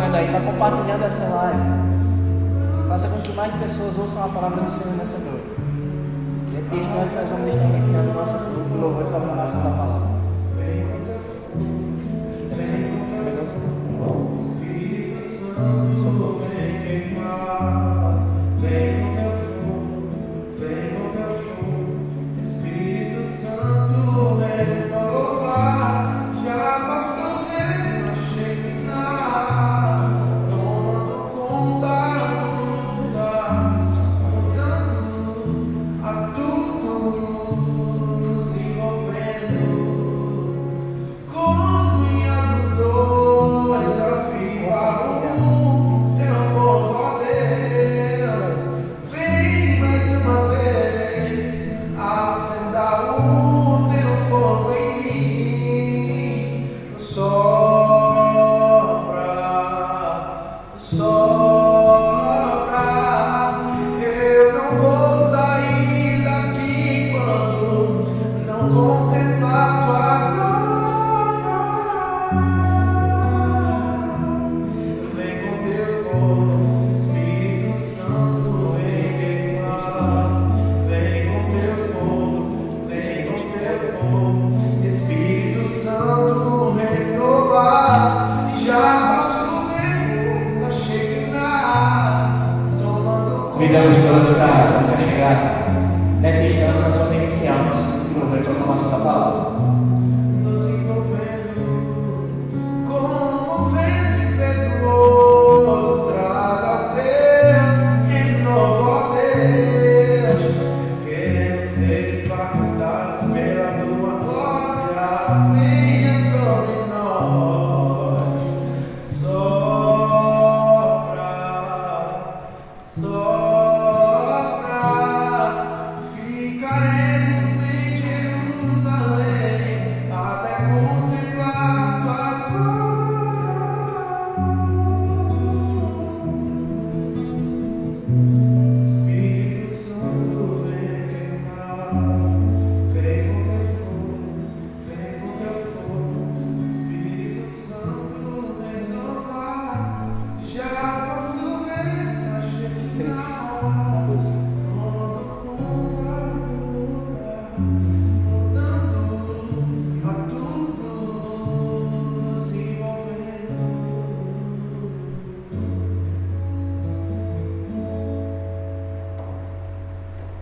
vendo aí, vai compartilhando essa live. Faça com que mais pessoas ouçam a palavra do Senhor nessa noite. Desde nós vamos estar iniciando o nosso grupo de louvor e proclamação da palavra. Convidamos todos para se chegar. Deve ter chance, nós vamos iniciarmos o louvor e proclamação da palavra.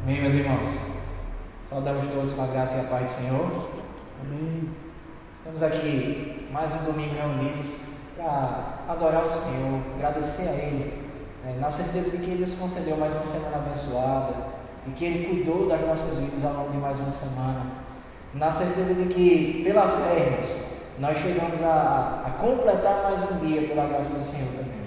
Amém, meus irmãos. Saudamos todos com a graça e a paz do Senhor. Amém. Estamos aqui mais um domingo reunidos para adorar o Senhor, agradecer a Ele, na certeza de que Ele nos concedeu mais uma semana abençoada e que Ele cuidou das nossas vidas ao longo de mais uma semana, na certeza de que, pela fé, irmãos, nós chegamos a completar mais um dia pela graça do Senhor também.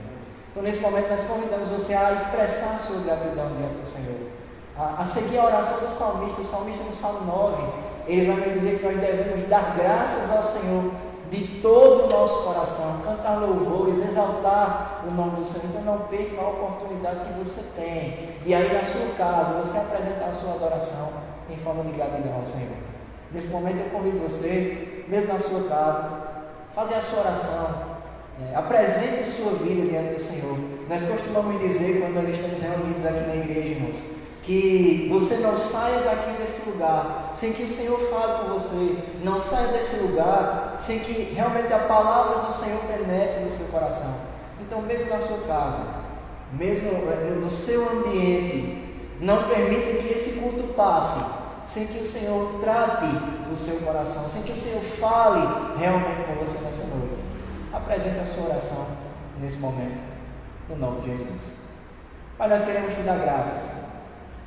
Então, nesse momento, nós convidamos você a expressar a sua gratidão diante do Senhor, a seguir a oração do salmista. O salmista no Salmo 9, ele vai nos dizer que nós devemos dar graças ao Senhor de todo o nosso coração, cantar louvores, exaltar o nome do Senhor. Então não perca a oportunidade que você tem de aí na sua casa, você apresentar a sua adoração em forma de gratidão ao Senhor. Nesse momento eu convido você, mesmo na sua casa, fazer a sua oração, apresente sua vida diante do Senhor. Nós costumamos dizer, quando nós estamos reunidos aqui na igreja, irmãos, que você não saia daqui desse lugar sem que o Senhor fale com você, não saia desse lugar sem que realmente a palavra do Senhor penetre no seu coração. Então, mesmo na sua casa, mesmo no seu ambiente, não permita que esse culto passe sem que o Senhor trate o seu coração, sem que o Senhor fale realmente com você nessa noite. Apresente a sua oração nesse momento, no nome de Jesus. Pai, nós queremos te dar graças.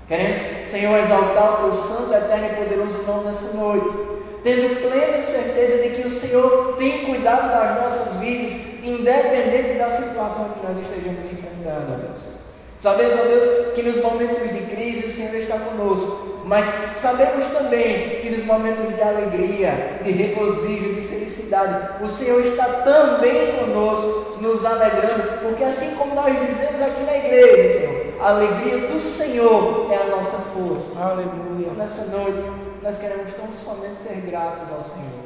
Queremos, Senhor, exaltar o Teu santo, eterno e poderoso nome nessa noite, tendo plena certeza de que o Senhor tem cuidado das nossas vidas, independente da situação que nós estejamos enfrentando, ó Deus. Sabemos, ó Deus, que nos momentos de crise o Senhor está conosco, mas sabemos também que nos momentos de alegria, de regozijo, de felicidade, o Senhor está também conosco, nos alegrando, porque assim como nós dizemos aqui na igreja, Senhor, a alegria do Senhor é a nossa força. Aleluia. Nessa noite, nós queremos tão somente ser gratos ao Senhor.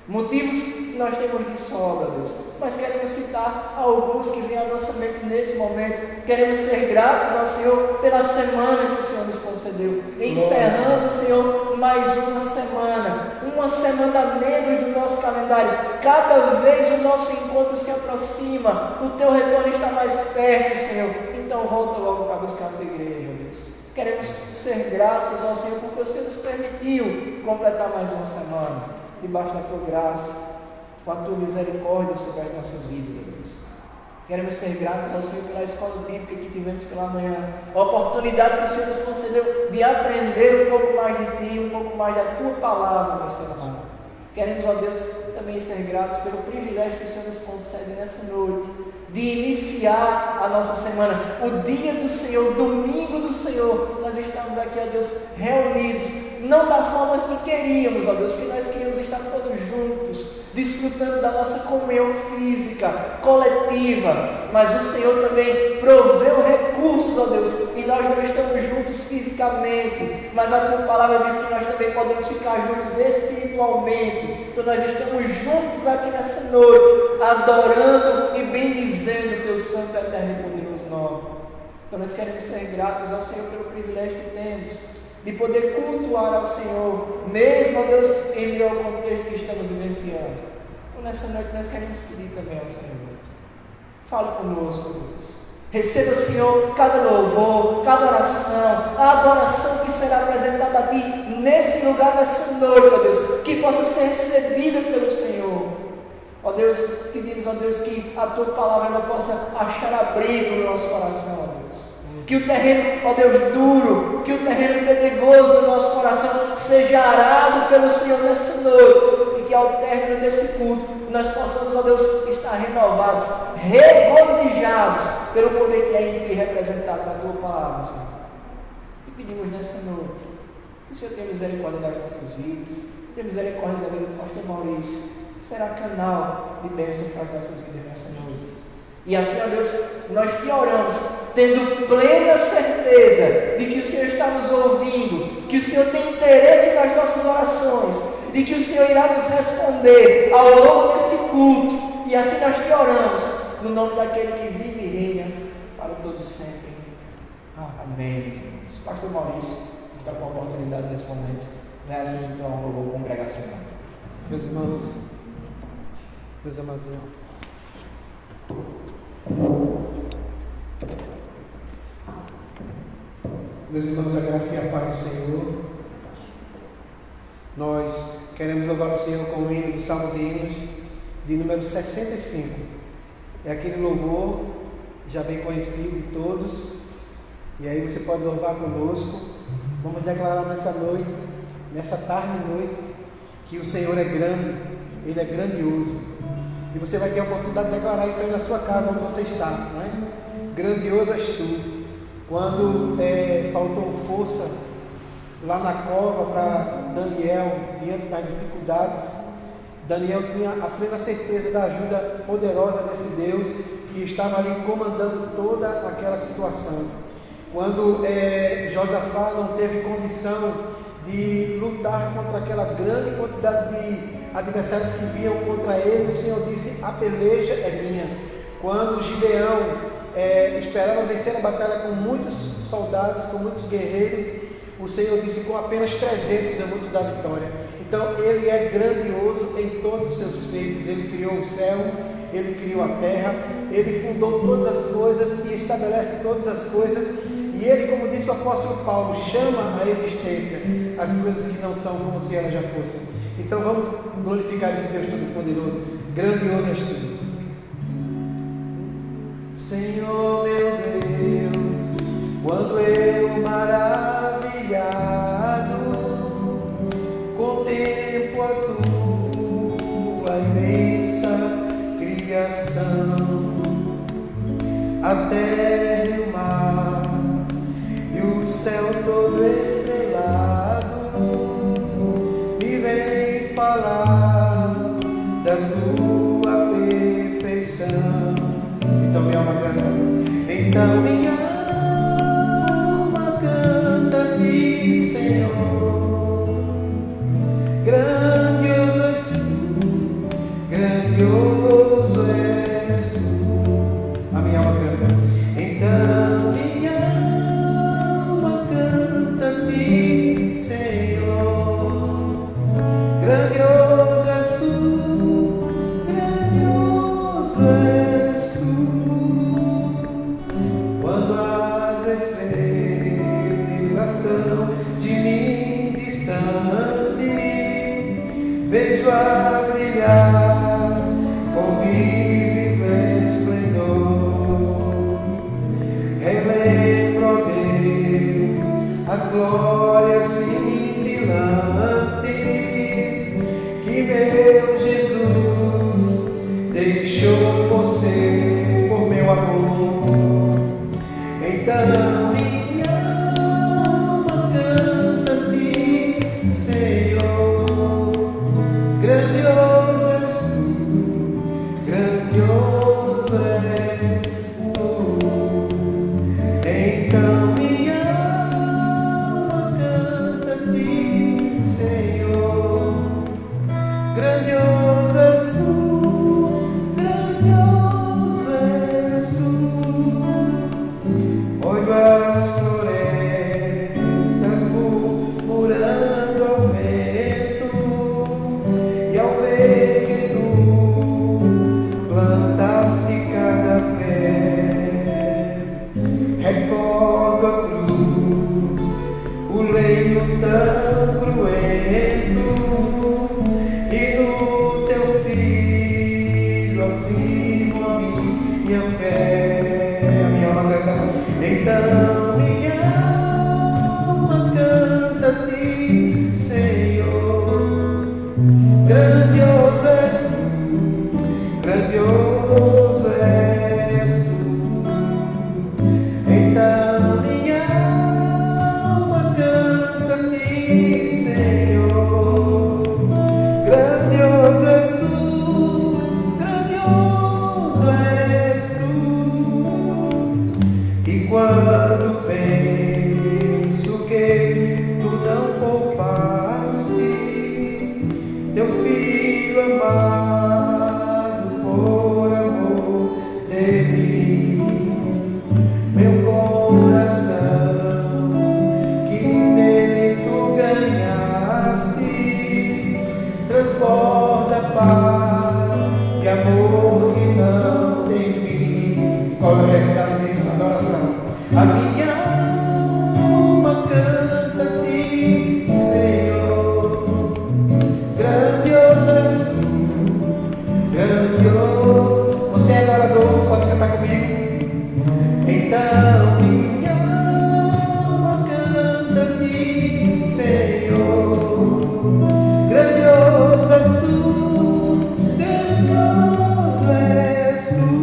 Motivos nós temos de sobra, Deus, mas queremos citar alguns que vêm à nossa mente nesse momento. Queremos ser gratos ao Senhor pela semana que o Senhor nos concedeu, encerrando, Senhor, mais uma semana menos do nosso calendário. Cada vez o nosso encontro se aproxima, o Teu retorno está mais perto, Senhor. Então volta logo para buscar a Tua igreja, Deus. Queremos ser gratos ao Senhor porque o Senhor nos permitiu completar mais uma semana debaixo da Tua graça, com a Tua misericórdia sobre as nossas vidas, Deus. Queremos ser gratos ao Senhor pela escola bíblica que tivemos pela manhã, a oportunidade que o Senhor nos concedeu de aprender um pouco mais de Ti, um pouco mais da Tua palavra, meu Senhor amado. Queremos, ó Deus, também ser gratos pelo privilégio que o Senhor nos concede nessa noite, de iniciar a nossa semana, o dia do Senhor, o domingo do Senhor. Nós estamos aqui, ó Deus, reunidos, não da forma que queríamos, ó Deus, porque nós queríamos estar todos juntos, desfrutando da nossa comunhão física, coletiva, mas o Senhor também proveu recursos, ó Deus, e nós não estamos juntos fisicamente, mas a Tua palavra diz que nós também podemos ficar juntos espiritualmente. Então nós estamos juntos aqui nessa noite, adorando e bendizendo o Teu santo, eterno e poderoso nome. Então nós queremos ser gratos ao Senhor pelo privilégio que temos de poder cultuar ao Senhor, mesmo, ó Deus, em meio ao contexto que estamos vivenciando. Então nessa noite nós queremos pedir também ao Senhor, fala conosco, Deus. Receba, Senhor, cada louvor, cada oração, a adoração que será apresentada a Ti nesse lugar, nessa noite, ó Deus, que possa ser recebida pelo Senhor. Ó Deus, pedimos, ó Deus, que a Tua palavra ela possa achar abrigo no nosso coração, ó Deus. Que o terreno, ó Deus, duro, que o terreno pedregoso do nosso coração seja arado pelo Senhor nessa noite, e que ao término desse culto nós possamos, ó Deus, estar renovados, regozijados pelo poder que é em Ti representado na Tua palavra, Senhor. E pedimos nessa noite que o Senhor tenha misericórdia das nossas vidas, tenha misericórdia da vida do pastor Maurício, que será canal de bênção para as nossas vidas nessa noite. E assim, ó Deus, nós Te oramos, tendo plena certeza de que o Senhor está nos ouvindo, que o Senhor tem interesse nas nossas orações, de que o Senhor irá nos responder ao longo desse culto. E assim nós Te oramos, no nome daquele que vive e reina para todos sempre. Amém. Pastor Maurício está com a oportunidade nesse momento. Venha assim então ao louvor congregacional. Meus irmãos, meus amados irmãos, meus irmãos, a graça e a paz do Senhor. Nós queremos louvar o Senhor com o hino de Salmos e Hinos de número 65. É aquele louvor já bem conhecido de todos. E aí você pode louvar conosco. Vamos declarar nessa noite, nessa tarde e noite, que o Senhor é grande, Ele é grandioso. E você vai ter a oportunidade de declarar isso aí na sua casa, onde você está, não é? Grandioso és Tu. Quando faltou força lá na cova para Daniel, diante das dificuldades, Daniel tinha a plena certeza da ajuda poderosa desse Deus que estava ali comandando toda aquela situação. Quando Josafá não teve condição de lutar contra aquela grande quantidade de adversários que vinham contra ele, o Senhor disse: a peleja é minha. Quando Gideão esperava vencer a batalha com muitos soldados, com muitos guerreiros, o Senhor disse: com apenas 300 eu vou te dar vitória. Então Ele é grandioso em todos os seus feitos. Ele criou o céu, Ele criou a terra, Ele fundou todas as coisas e estabelece todas as coisas. E Ele, como disse o apóstolo Paulo, chama à existência as coisas que não são como se elas já fossem. Então vamos glorificar esse Deus Todo-Poderoso. Grandioso és Tu, Senhor meu Deus. Quando eu maravilhado contemplo a Tua imensa criação, a terra e o mar e o céu todo estrelado, me vem falar da Tua perfeição. Então minha alma canta, então minha alma canta a Ti, Senhor. Grandioso és Tu, vejo a brilhar com vívido esplendor. Relembro, ó Deus, as glórias cintilantes que meu Jesus deixou por meu amor. Então minha alma canta-te, Senhor, grandioso és tu, grandioso és tu. Então minha alma canta-te, Senhor, grandioso és tu, grandioso és tu. Olho as florestas murmurando ao vento, e ao ver que tu plantaste cada pé, recordo a cruz, o leito tão cruento, e no teu filho afirmo a minha fé. A minha alma canta, então minha alma canta-te, Senhor, grandioso és tu, grandioso és tu. Então minha alma canta-te, Senhor, grandioso és tu, grandioso és tu. E quando penso que tu não poupaste teu filho amado por amor de mim, meu coração que nele tu ganhaste transborda paz e amor que não tem fim. Qual é o resultado disso? Adoração. A minha alma canta-te, Senhor, grandioso és tu, grandioso. Você é adorador, pode cantar comigo? Então minha alma canta-te, Senhor, grandioso és tu, grandioso és tu.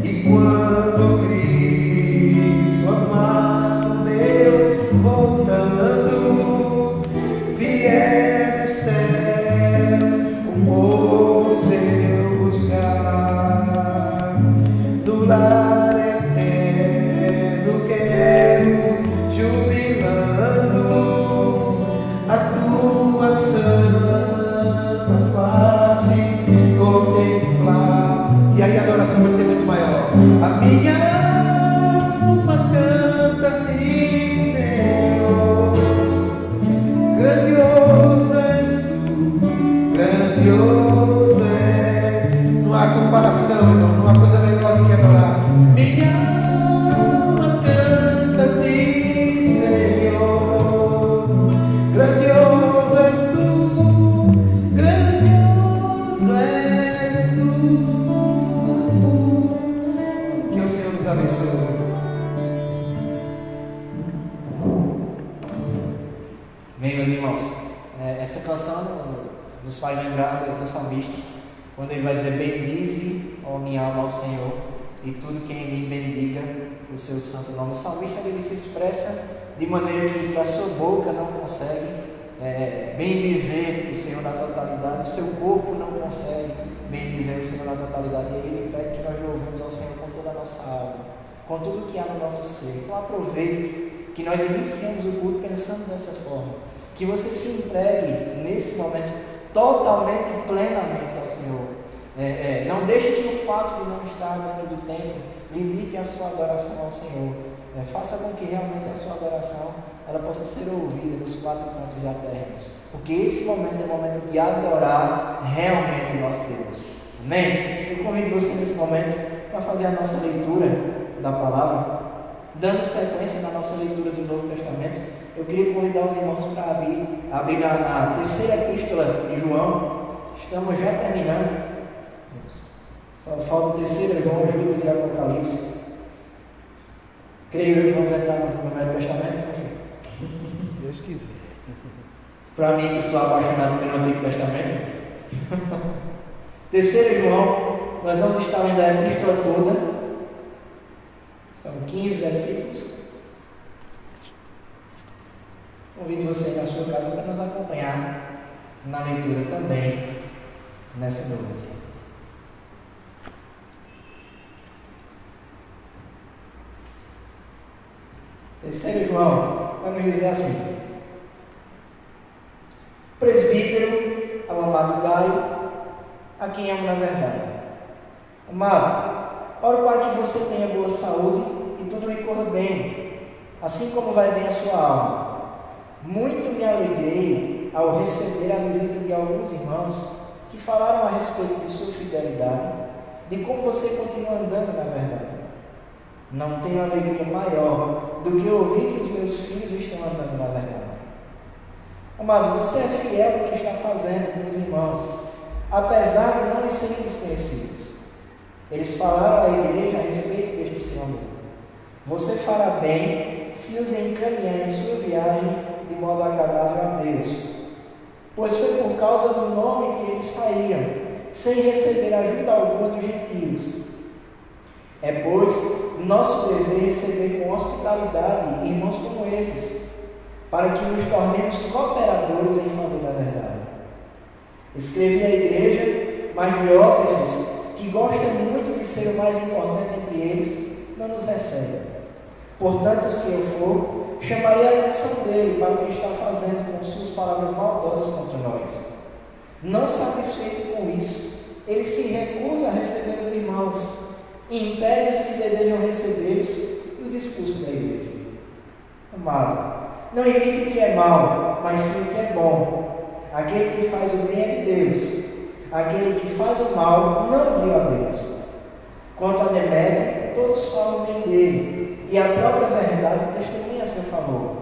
E quando Cristo amado meu voltando vier dos céus o povo seu buscar, do lar eterno quero jubilando a tua santa face contemplar. E aí a adoração vai ser muito maior. A minha alma canta-te, Senhor, grandioso és tu, grandioso és. Não há comparação, irmão, não há coisa melhor do que adorar. Minha alma canta-te, Senhor, grandioso és tu, grandioso és tu. Que o Senhor nos abençoe. Bem, meus irmãos, essa canção nos faz lembrar do salmista, quando ele vai dizer: bendize, ó minha alma, ao Senhor, e tudo que em mim bendiga o seu santo nome. O salmista ele se expressa de maneira que a sua boca não consegue bendizer o Senhor na totalidade, o seu corpo não consegue bendizer o Senhor na totalidade, e ele pede que nós louvemos ao Senhor com toda a nossa alma, com tudo que há no nosso ser. Então aproveite que nós iniciamos o culto pensando dessa forma, que você se entregue nesse momento totalmente e plenamente ao Senhor. Não deixe que o fato de não estar dentro do templo limite a sua adoração ao Senhor. Faça com que realmente a sua adoração ela possa ser ouvida nos quatro cantos da terra, porque esse momento é o momento de adorar realmente o nosso Deus. Amém? Eu convido você nesse momento para fazer a nossa leitura da palavra, dando sequência na nossa leitura do Novo Testamento. Eu eu queria convidar os irmãos para abrir na terceira epístola de João. Estamos já terminando. Só falta a terceira, João, Judas e Apocalipse. Creio eu que vamos entrar no Velho Testamento. Deus quiser. Para mim, que sou apaixonado pelo Antigo Testamento. Terceira João, nós vamos estar lendo a epístola toda. São 15 versículos. Convido você na sua casa para nos acompanhar na leitura também nessa noite. Terceiro João, vamos dizer assim: presbítero ao amado Gaio, a quem amo na verdade. Amado, oro para que você tenha boa saúde e tudo lhe corra bem, assim como vai bem a sua alma. Muito me alegrei ao receber a visita de alguns irmãos que falaram a respeito de sua fidelidade, de como você continua andando na verdade. Não tenho alegria maior do que ouvir que os meus filhos estão andando na verdade. Amado, você é fiel no que está fazendo com os irmãos, apesar de não lhes serem desconhecidos. Eles falaram à igreja a respeito deste seu amor. Você fará bem se os encaminhar em sua viagem de modo agradável a Deus, pois foi por causa do nome que eles saíram, sem receber ajuda alguma dos gentios. É, pois, nosso dever receber com hospitalidade irmãos como esses, para que nos tornemos cooperadores em favor da verdade. Escrevi à igreja, mas Diótrefes, que gosta muito de ser o mais importante entre eles, não nos recebe. Portanto, se eu for, chamarei a atenção dele para o que está fazendo com suas palavras maldosas contra nós. Não satisfeito com isso, ele se recusa a receber os irmãos, e impede os que desejam recebê-los e os expulsa da igreja. Amado, não imite o que é mal, mas sim o que é bom. Aquele que faz o bem é de Deus. Aquele que faz o mal não viu a Deus. Quanto a Demétrio, todos falam bem dele, e a própria verdade testemunha a seu favor.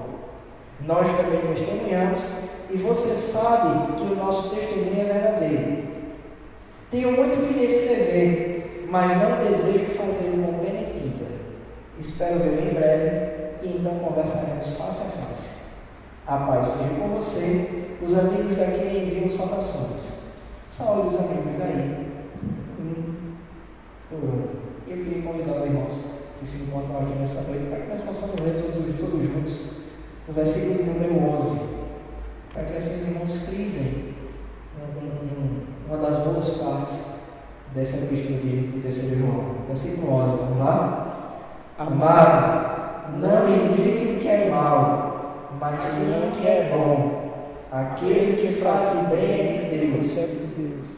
Nós também testemunhamos, e você sabe que o nosso testemunho é verdadeiro. Tenho muito que lhe escrever, mas não desejo fazê-lo com pena e tinta. Espero vê-lo em breve, e então conversaremos face a face. A paz seja com você. Os amigos daqui lhe enviam saudações. Saúde os amigos daí. Eu queria convidar os irmãos que se encontram aqui nessa noite para que nós possamos ler todos juntos o versículo de número 11, para que assim os irmãos frisem uma das boas partes dessa epístola de 3 João. Versículo 11, vamos lá? Amado, não imite o que é mal, mas sim o que é bom. Aquele que faz o bem é de Deus.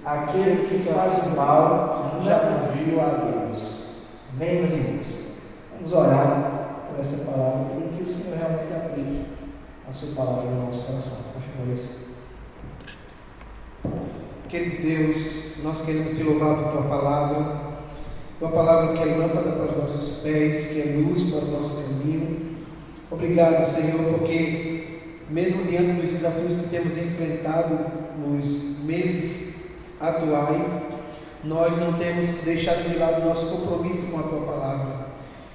Aquele que faz o mal não viu a Deus. Amém, meus irmãos? Vamos orar por essa palavra e que o Senhor realmente aplique a sua palavra no nosso coração. Acho isso. Querido Deus, nós queremos te louvar por tua palavra que é lâmpada para os nossos pés, que é luz para o nosso caminho. Obrigado, Senhor, porque mesmo diante dos desafios que temos enfrentado nos meses atuais, nós não temos deixado de lado o nosso compromisso com a tua palavra.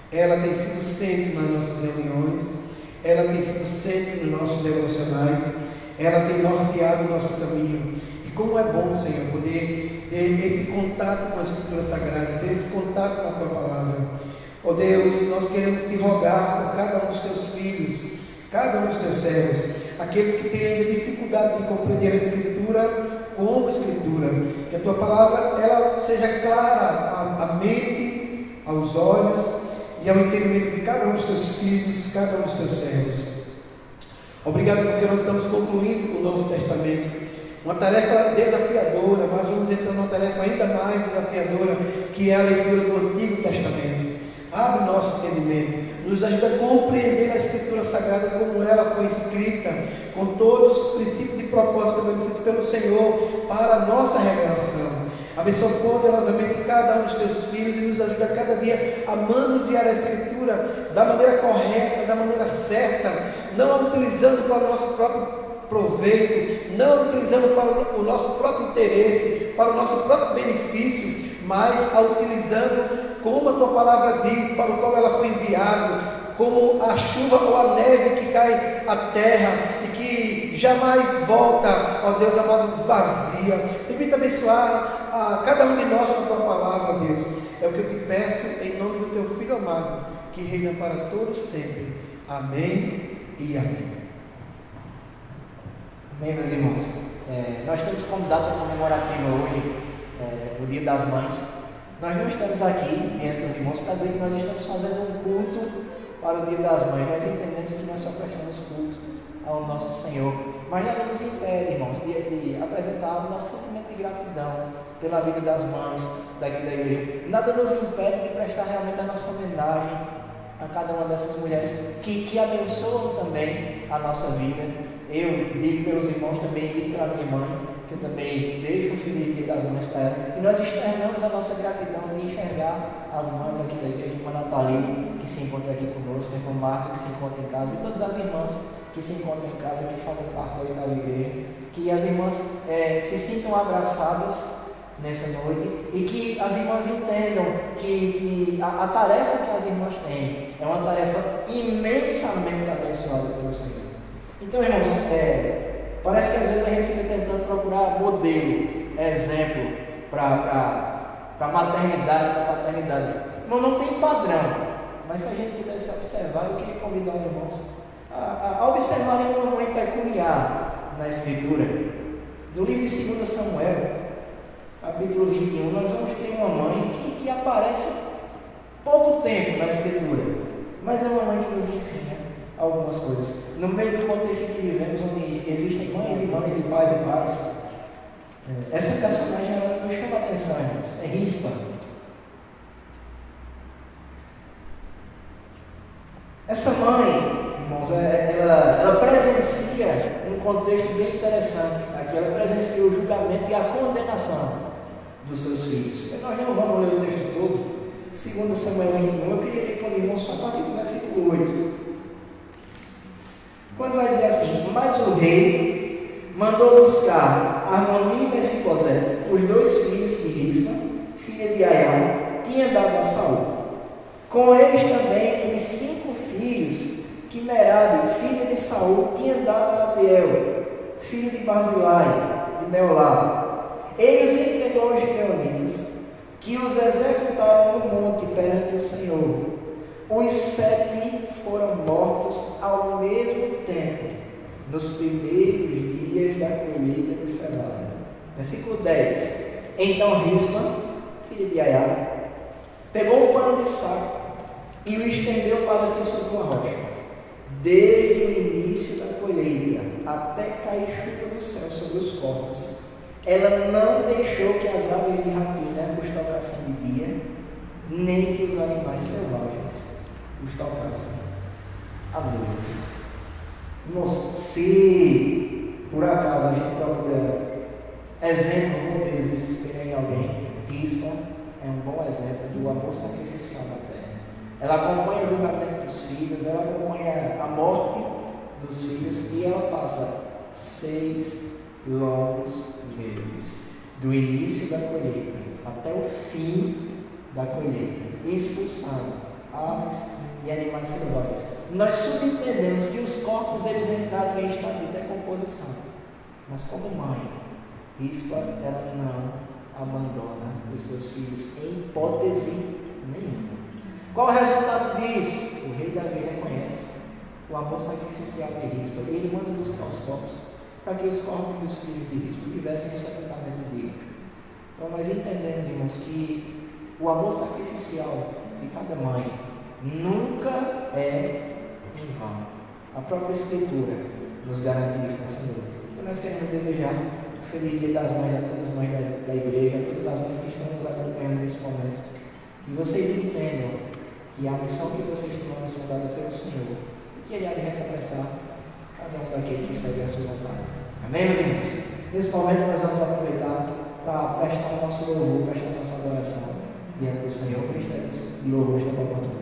Ela tem sido sempre nas nossas reuniões, ela tem sido sempre nos nossos devocionais, ela tem norteado o nosso caminho. E como é bom, Senhor, poder ter esse contato com a Escritura Sagrada, ter esse contato com a tua palavra. Ó Deus, nós queremos te rogar por cada um dos teus filhos, cada um dos teus servos, aqueles que têm ainda dificuldade de compreender a Escritura como Escritura, que a tua palavra ela seja clara à mente, aos olhos e ao entendimento de cada um dos teus filhos, cada um dos teus servos. Obrigado porque nós estamos concluindo o Novo Testamento, uma tarefa desafiadora, mas vamos entrar numa tarefa ainda mais desafiadora, que é a leitura do Antigo Testamento. Abre o nosso entendimento, nos ajuda a compreender a Escritura Sagrada como ela foi escrita, com todos os princípios e propósitos estabelecidos pelo Senhor para a nossa revelação. Abençoa poderosamente cada um dos teus filhos e nos ajuda cada dia a manusear a Escritura da maneira correta, da maneira certa, não utilizando para o nosso próprio proveito, não utilizando para o nosso próprio interesse, para o nosso próprio benefício, mas a utilizando como a tua palavra diz, para o qual ela foi enviada, como a chuva ou a neve que cai à terra e que jamais volta, ó Deus amado, vazia. Permita abençoar a cada um de nós com a tua palavra, Deus. É o que eu te peço em nome do teu Filho amado, que reina para todos sempre. Amém e amém. Amém, meus irmãos. Nós temos como data comemorativa hoje o Dia das Mães. Nós não estamos aqui diante dos irmãos para dizer que nós estamos fazendo um culto para o Dia das Mães. Nós entendemos que nós só prestamos culto ao nosso Senhor, mas nada nos impede, irmãos, de apresentar o nosso sentimento de gratidão pela vida das mães daqui da igreja. Nada nos impede de prestar realmente a nossa homenagem a cada uma dessas mulheres que abençoam também a nossa vida. Eu digo pelos irmãos também, digo pela minha mãe, que eu também deixo o feliz Dia das Mães para ela, e nós externamos a nossa gratidão de enxergar as mães aqui da igreja, irmã Nathalie, que se encontra aqui conosco, irmã Marta, que se encontra em casa, e todas as irmãs que se encontram em casa, que fazem parte da oitava igreja, que as irmãs se sintam abraçadas nessa noite, e que as irmãs entendam que a tarefa que as irmãs têm é uma tarefa imensamente abençoada pelo Senhor. Então, irmãos, parece que às vezes a gente fica tentando procurar modelo, exemplo para maternidade, para paternidade. Não tem padrão, mas se a gente pudesse observar, eu queria convidar os irmãos a observarem um momento peculiar na Escritura. No livro de 2 Samuel, capítulo 21, nós vamos ter uma mãe que aparece pouco tempo na Escritura, mas é uma mãe que nos ensina algumas coisas. No meio do contexto em que vivemos, onde existem mães e mães e pais e pais, essa personagem ela nos chama a atenção, irmãos. É Rispa. Essa mãe, irmãos, ela presencia um contexto bem interessante. Aqui ela presencia o julgamento e a condenação dos seus filhos. Nós não vamos ler o texto todo. 2 Samuel 21, eu queria ler com os irmãos só a partir do versículo 8. Quando vai dizer assim: mas o rei mandou buscar Armoni e Mefibosete, os dois filhos de Rispa, filha de Aiá, tinha dado a Saul. Com eles também os 5 filhos que Merab, filha de Saul, tinha dado a Adriel, filho de Barzilai, de Meolá. Ele os entregou aos gibeonitas, que os executaram no monte perante o Senhor. Os 7 foram mortos ao mesmo tempo, nos primeiros dias da colheita de cevada. Versículo 10. Então Rispa, filha de Aiá, pegou um pano de saco e o estendeu para si sobre uma rocha. Desde o início da colheita até cair chuva do céu sobre os corpos, ela não deixou que as aves de rapina os tocassem de dia, nem que os animais selvagens os tocassem à noite. Irmãos, se por acaso a gente procura exemplo, modelos e se inspira em alguém, Rispa é um bom exemplo do amor sacrificial na terra. Ela acompanha o julgamento dos filhos, ela acompanha a morte dos filhos e ela passa 6 longos meses, do início da colheita até o fim da colheita, expulsando aves e animais selvagens. Nós subentendemos que os corpos eles entraram em estado de decomposição, mas como mãe, Rispa ela não abandona os seus filhos em hipótese nenhuma. Qual é o resultado disso? O rei Davi reconhece o amor sacrificial de Rispa e ele manda buscar os corpos para que os corpos dos filhos de Rispa tivessem o sepultamento dele. Então nós entendemos, irmãos, que o amor sacrificial de cada mãe nunca é em vão. A própria Escritura nos garante isso nessa noite. Então nós queremos desejar um feliz Dia das Mães a todas as mães da igreja, a todas as mães que estão nos acompanhando nesse momento. Que vocês entendam que a missão que vocês têm é sendo dada pelo Senhor e que Ele há de recompensar cada um daqueles que segue a sua vontade. Amém, meus irmãos? Nesse momento nós vamos aproveitar para prestar o nosso louvor, prestar a nossa adoração diante do Senhor, cristãos, e louvor da oportunidade.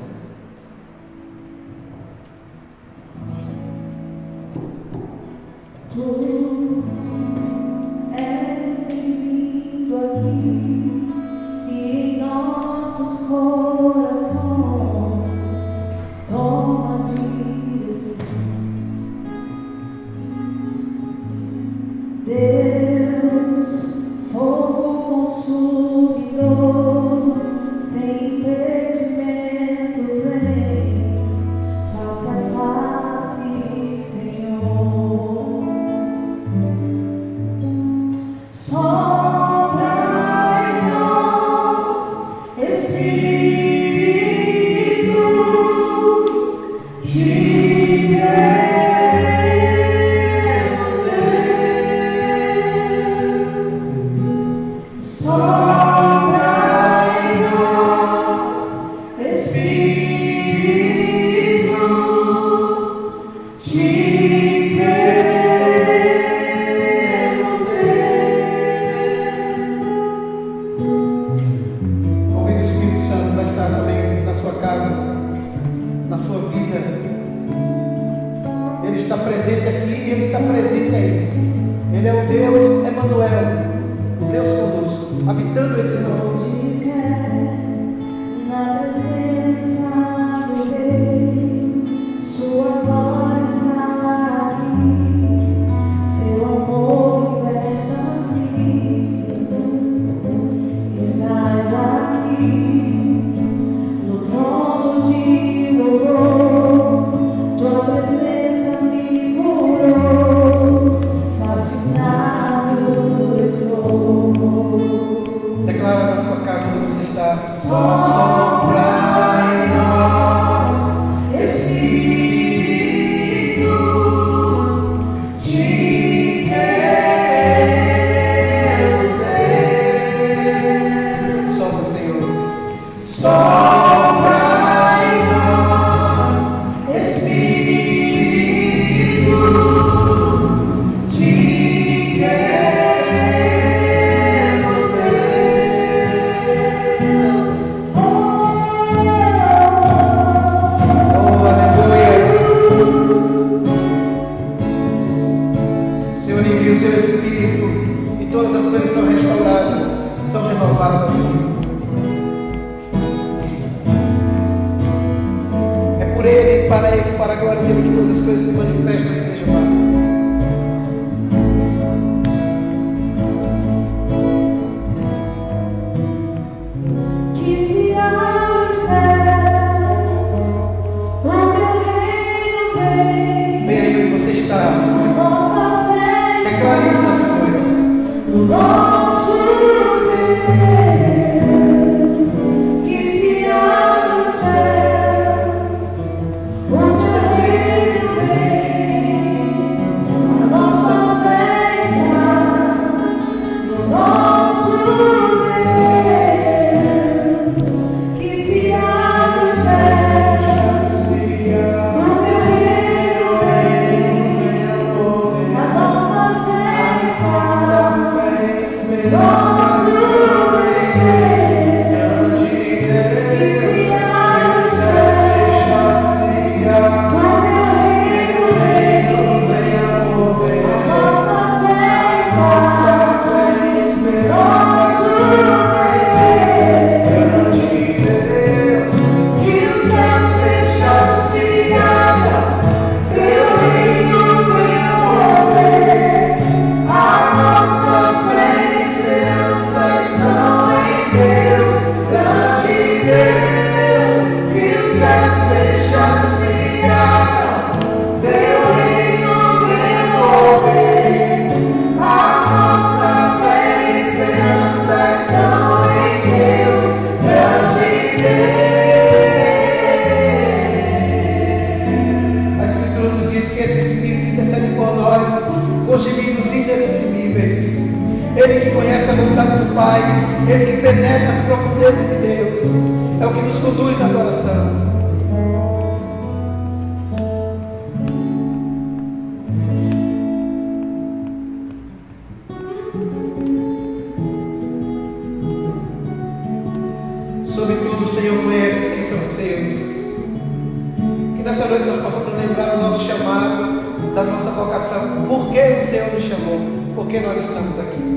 Nessa noite nós possamos lembrar do nosso chamado, da nossa vocação, por que o Senhor nos chamou, por que nós estamos aqui.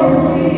Ouvir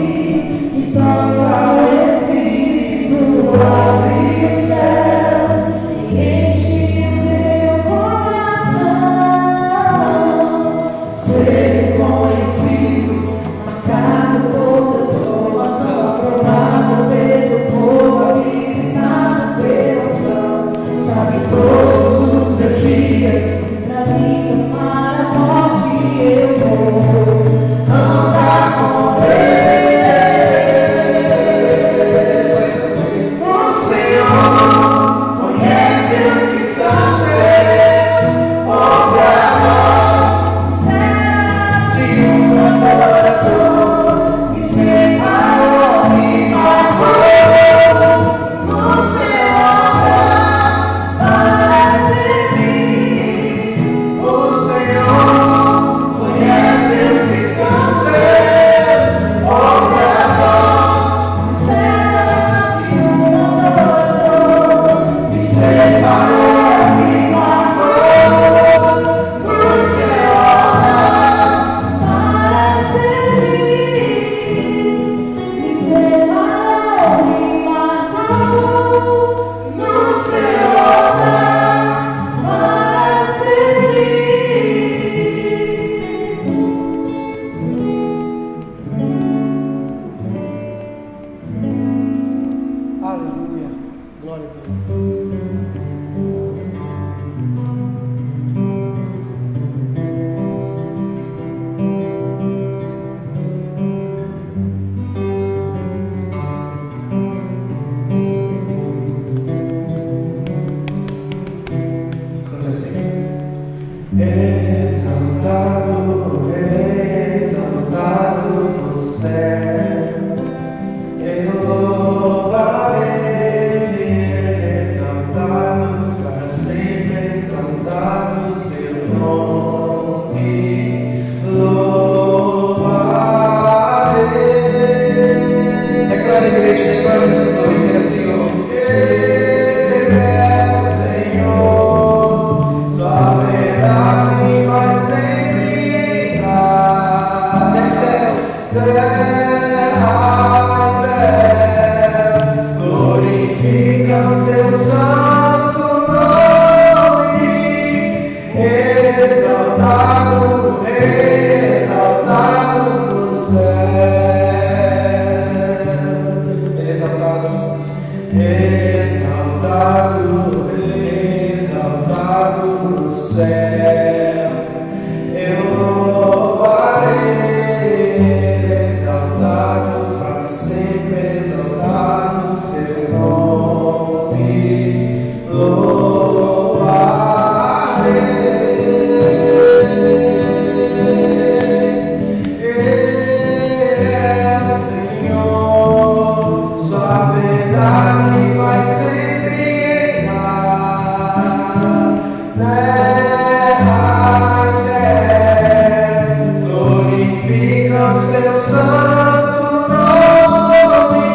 o seu santo nome,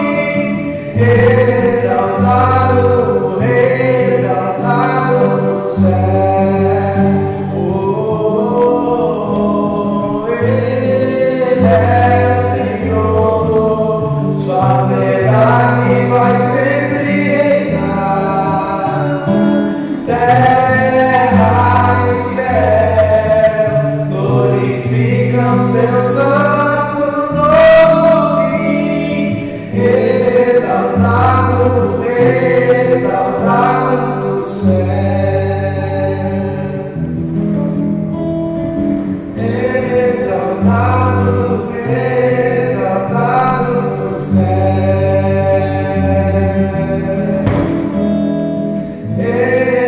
exaltado, exaltado no céu. Oh, Ele é o Senhor, sua verdade vai sempre reinar. Terra e céu glorificam seu santo nome, exaltado, exaltado no céu, exaltado, exaltado no céu,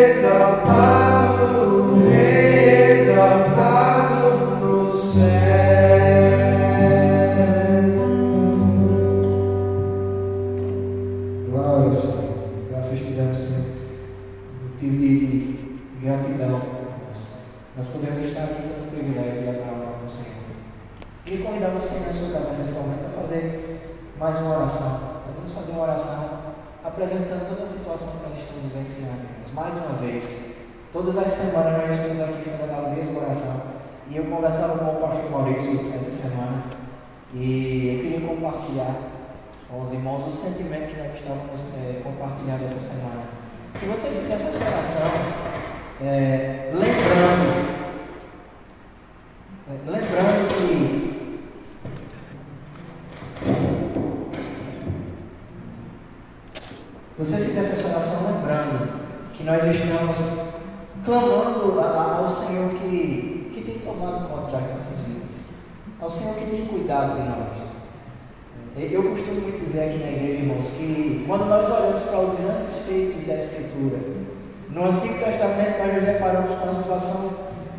exaltado, exaltado no céu. Glória ao Senhor. Graças te damos, Senhor. Motivo de gratidão. Nós podemos estar aqui com o privilégio de adorar o nome do Senhor. Queria convidar você na sua casa nesse momento a fazer mais uma oração. Nós vamos fazer uma oração apresentando toda a situação que nós estamos vivenciando. Mais uma vez, todas as semanas nós estamos aqui fazendo a mesma oração. E eu conversava com o pastor Maurício essa semana e eu queria compartilhar com os irmãos o sentimento que nós estávamos compartilhando essa semana. Que você fizesse essa oração lembrando que você fizesse essa oração lembrando que nós estamos clamando ao Senhor que tem tomado conta das nossas vidas, ao Senhor que tem cuidado de nós. Eu costumo muito dizer aqui na igreja, irmãos, que quando nós olhamos para os grandes feitos da Escritura, no Antigo Testamento nós nos deparamos com a situação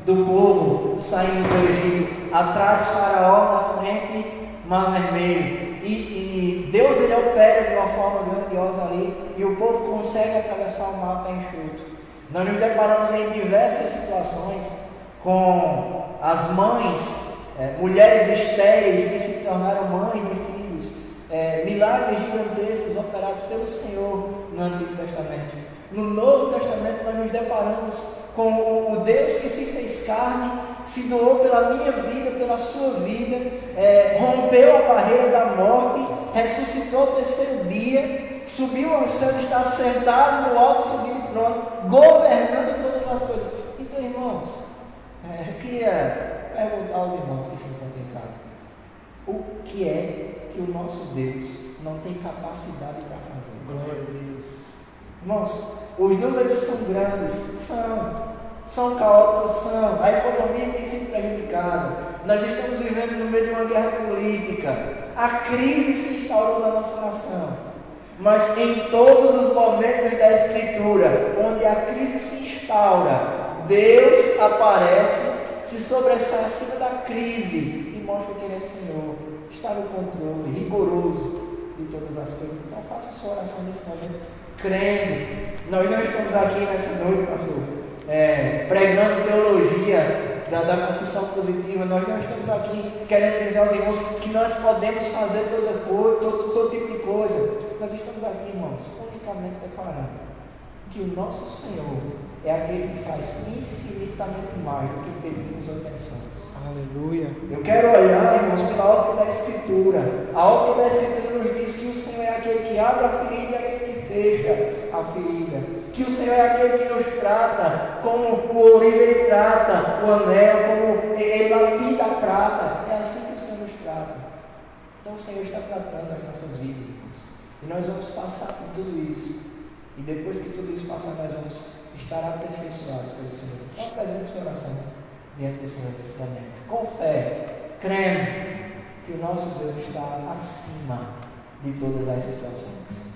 do povo saindo do Egito, atrás Faraó, na frente Mar Vermelho, e Deus ele opera de uma forma grandiosa ali, e o povo consegue atravessar o mar bem enxuto. Nós nos deparamos em diversas situações com as mães, mulheres estéreis que se tornaram mães de filhos, milagres gigantescos operados pelo Senhor no Antigo Testamento. No Novo Testamento nós nos deparamos com o Deus que se fez carne, se doou pela minha vida, pela sua vida, rompeu a barreira da morte, ressuscitou ao terceiro dia, subiu aos céus, está sentado no alto e subiu o trono, governando todas as coisas. Então, irmãos, eu queria perguntar aos irmãos que se encontram em casa: o que é que o nosso Deus não tem capacidade para fazer? Glória a Deus. Irmãos, os números são grandes, são caóticos, a economia tem sido prejudicada, nós estamos vivendo no meio de uma guerra política, a crise se instaurou na nossa nação, mas em todos os momentos da Escritura, onde a crise se instaura, Deus aparece, se sobressai acima da crise e mostra que Ele é Senhor, está no controle rigoroso de todas as coisas. Então faça sua oração nesse momento, crendo. Nós não estamos aqui nessa noite, pastor, pregando teologia da confissão positiva. Nós não estamos aqui querendo dizer aos irmãos que nós podemos fazer todo tipo de coisa. Nós estamos aqui, irmãos, unicamente declarando que o nosso Senhor é aquele que faz infinitamente mais do que pedimos ou pensamos. Aleluia. Eu quero olhar, irmãos, pela ótica da Escritura. A ótica da Escritura nos diz que o Senhor é aquele que abre a ferida e aquele que fecha a ferida. Que o Senhor é aquele que nos trata como o ourive ele trata o anel, como ele lapida a prata. É assim que o Senhor nos trata. Então o Senhor está tratando as nossas vidas, irmãos. E nós vamos passar por tudo isso. E depois que tudo isso passar, nós vamos estar aperfeiçoados pelo Senhor. Então apresente sua oração diante do Senhor nesse momento, com fé, crendo que o nosso Deus está acima de todas as situações.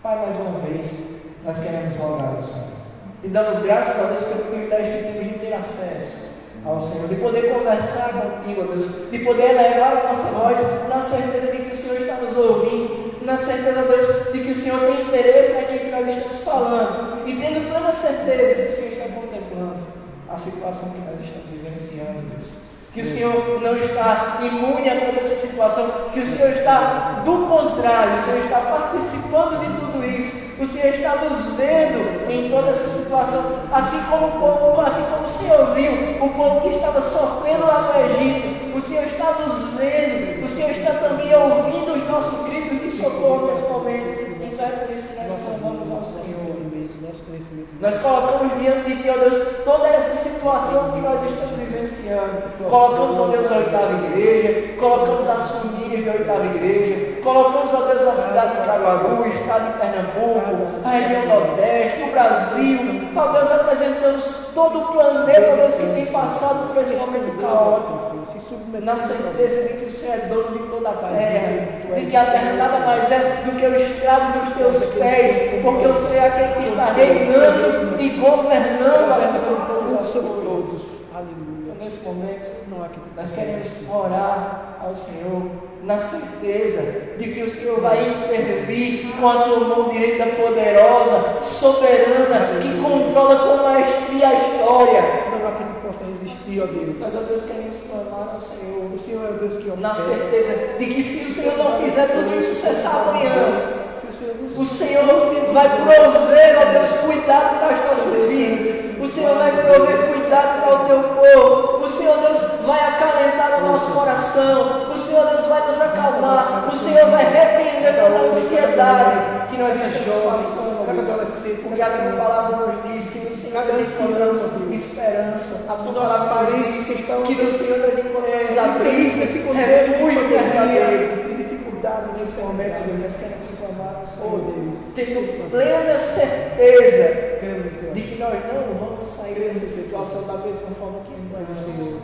Pai, mais uma vez, nós queremos rogar ao Senhor e damos graças a Deus pelo privilégio que temos de ter acesso ao Senhor, de poder conversar contigo, ó Deus, de poder elevar a nossa voz na certeza de que o Senhor está nos ouvindo, na certeza, ó Deus, de que o Senhor tem interesse naquilo que nós estamos falando, e tendo plena certeza de que o Senhor está contemplando a situação que nós estamos vivenciando, Deus. que o Senhor não está imune a toda essa situação, que o Senhor está do contrário, o Senhor está participando de tudo isso, o Senhor está nos vendo em toda essa situação, assim como o Senhor viu o povo que estava sofrendo lá no Egito, o Senhor está nos vendo, o Senhor está também ouvindo os nossos gritos de socorro nesse momento. Então é por isso que nós clamamos ao Senhor. Nós colocamos diante de Ti, ó Deus, toda essa situação que nós estamos vivenciando. Colocamos, ó Deus, a 8ª igreja, colocamos as famílias da 8ª igreja, colocamos, ó Deus, a cidade de Caruaru, o estado de Pernambuco, a região Nordeste, o Brasil. Ó Deus, apresentamos todo o planeta, ó Deus, que tem passado por esse momento caótico, na certeza de que o Senhor é dono de toda a terra, de que a terra nada mais é do que o estrado dos Teus pés, porque o Senhor é aquele que está reinando e governando a todos. Então, nesse momento, nós queremos orar ao Senhor, na certeza de que o Senhor vai intervir com a Tua mão direita poderosa, soberana, que controla com maestria a história. Não há quem possa resistir, ó Deus. Mas, ó Deus, queremos clamar ao Senhor. O Senhor é o Deus que opera. Na certeza de que se o Senhor não fizer tudo isso cessar amanhã, o Senhor vai prover, ó Deus, cuidado para as nossas vidas. O Senhor vai prover cuidado para o Teu povo. O Senhor, Deus, vai acalentar o nosso coração. O Senhor, Deus, vai nos acalmar. O Senhor vai repreender toda a ansiedade que nós estamos passando. Porque a Tua palavra nos diz que no Senhor nós encontramos esperança. A Tua palavra nos diz que no Senhor nós encontramos abrigo, refúgio verdadeiro. Nesse momento, Deus, nós queremos clamar ao Senhor, tendo plena certeza de que nós não vamos sair dessa situação da mesma forma que entramos.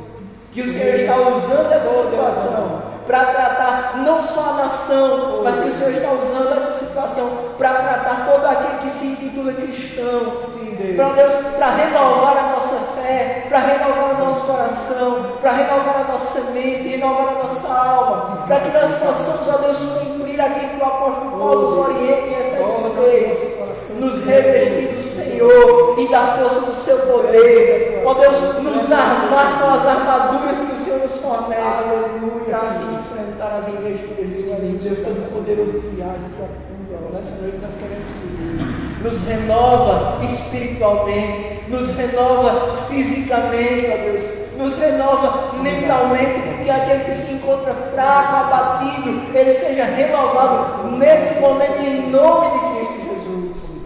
Que o Senhor está usando essa situação para tratar não só a nação, mas que o Senhor está usando essa situação para tratar todo aquele que se intitula cristão. Para Deus, para renovar a nossa fé, para renovar o nosso coração, para renovar a nossa mente, renovar a nossa alma, para que nós possamos, ó Deus, cumprir aquilo que o apóstolo Paulo nos orienta em Efésios 6, nos revestir do Senhor e da força do seu poder, ó Deus, nos armar com as armaduras que o Senhor nos fornece, para assim enfrentar as investidas vindas. Deus Todo-Poderoso que age, que atua. Nessa noite nós queremos pedir. Nos renova espiritualmente, nos renova fisicamente, ó Deus, nos renova mentalmente, porque aquele que se encontra fraco, abatido, ele seja renovado nesse momento, em nome de Cristo Jesus.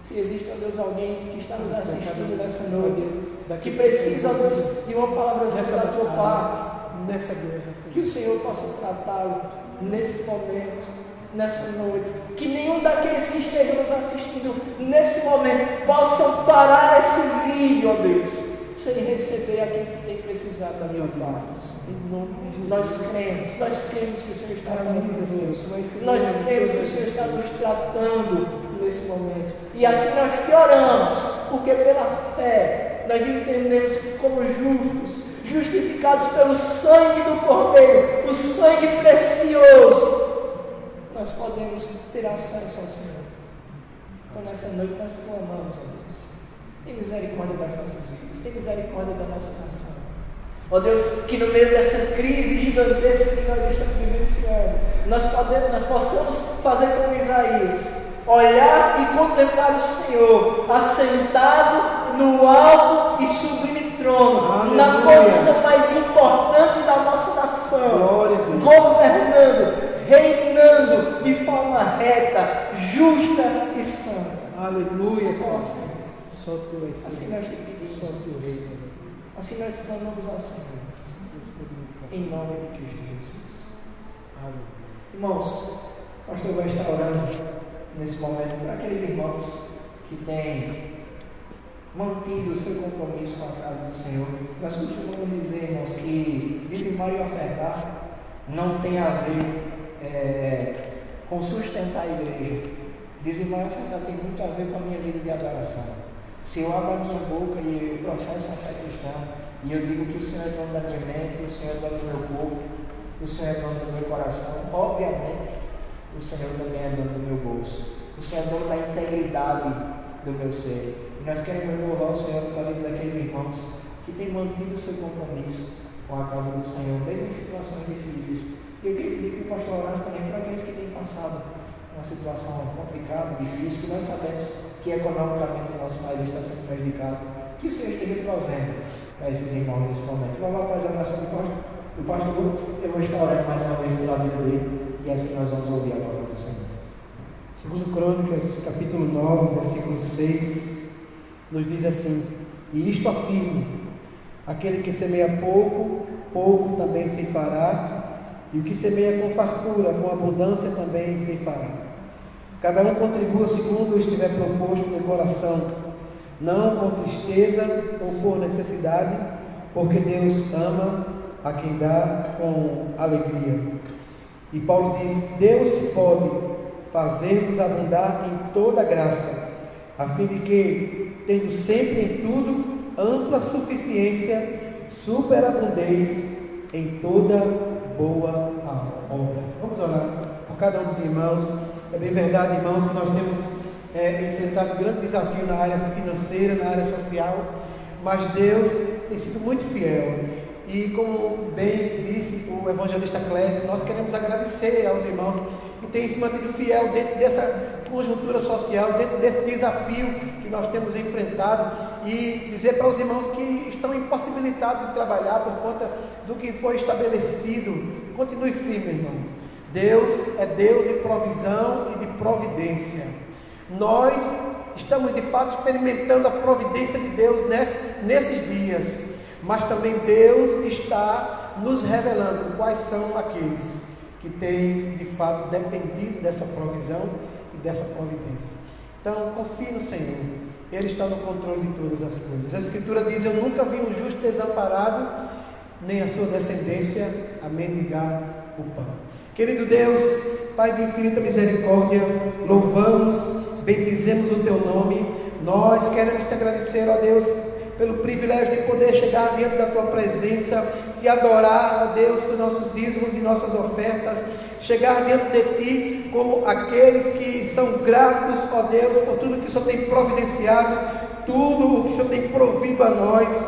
Se existe, ó Deus, alguém que está nos assistindo nessa noite, que precisa, ó Deus, de uma palavra da tua parte, nessa guerra, que o Senhor possa tratá-lo nesse momento, nessa noite, que nenhum daqueles que estejam nos assistindo nesse momento possam parar esse vídeo, ó Deus, sem receber aquilo que tem precisado da minha parte. Nós cremos que o Senhor está falando conosco, nós cremos que o Senhor está nos tratando nesse momento, e assim nós te oramos, porque pela fé nós entendemos que como justos, justificados pelo sangue do Cordeiro, o sangue precioso, nós podemos ter acesso ao Senhor. Então nessa noite nós clamamos a Deus, tem misericórdia das nossas vidas, tem misericórdia da nossa nação. Ó Deus, que no meio dessa crise gigantesca que nós estamos vivenciando, nós possamos fazer como Isaías, olhar e contemplar o Senhor, assentado no alto e sublime trono, na posição mais importante da nossa nação, governando, reinando de forma reta, justa e santa. Aleluia. Nossa, Só tu és. assim nós te pedimos, Só tu reis. assim nós clamamos ao Senhor, em nome de Cristo Jesus. Aleluia. Irmãos, o pastor vai estar orando nesse momento para aqueles irmãos que têm mantido o seu compromisso com a casa do Senhor. Nós costumamos dizer, irmãos, que dizimar e ofertar não tem a ver com sustentar a igreja. Dizimar e ofertar tem muito a ver com a minha vida de adoração. Se eu abro a minha boca e eu professo a fé cristã, e eu digo que o Senhor é dono da minha mente, o Senhor é dono do meu corpo, o Senhor é dono do meu coração, obviamente o Senhor também é dono do meu bolso. O Senhor é dono da integridade do meu ser. E nós queremos louvar o Senhor pela vida daqueles irmãos que têm mantido o seu compromisso. com a casa do Senhor, mesmo em situações difíceis. E eu queria pedir que o pastor orasse também para aqueles que têm passado uma situação complicada, difícil, que nós sabemos que economicamente o nosso país está sendo prejudicado, que o Senhor esteja provendo para esses irmãos nesse momento. Logo após a oração do pastor, eu vou estar orando mais uma vez pela vida dele, e assim nós vamos ouvir a palavra do Senhor. Segundo Crônicas, capítulo 9, versículo 6, nos diz assim: e isto afirmo, aquele que semeia pouco, pouco também se fará, e o que semeia com fartura, com abundância também se fará. Cada um contribua segundo estiver proposto no coração, não com tristeza ou por necessidade, porque Deus ama a quem dá com alegria. E Paulo diz: Deus pode fazer-vos abundar em toda graça, a fim de que, tendo sempre em tudo ampla suficiência, superabundeis em toda boa obra. Vamos orar por cada um dos irmãos. É bem verdade, irmãos, que nós temos enfrentado um grande desafio na área financeira, na área social, mas Deus tem sido muito fiel. E como bem disse o evangelista Clésio, nós queremos agradecer aos irmãos que têm se mantido fiel dentro dessa conjuntura social, dentro desse desafio que nós temos enfrentado, e dizer para os irmãos que estão impossibilitados de trabalhar por conta do que foi estabelecido: continue firme, irmão. Deus é Deus de provisão e de providência. Nós estamos de fato experimentando a providência de Deus nesses dias, mas também Deus está nos revelando quais são aqueles que têm de fato dependido dessa provisão e dessa providência. Então confie no Senhor, Ele está no controle de todas as coisas. A Escritura diz: eu nunca vi um justo desamparado, nem a sua descendência a mendigar o pão. Querido Deus, Pai de infinita misericórdia, louvamos, bendizemos o Teu nome. Nós queremos Te agradecer, ó Deus, pelo privilégio de poder chegar diante da Tua presença, Te adorar, ó Deus, com nossos dízimos e nossas ofertas, chegar diante de Ti como aqueles que são gratos, ó Deus, por tudo que o Senhor tem providenciado, tudo o que o Senhor tem provido a nós,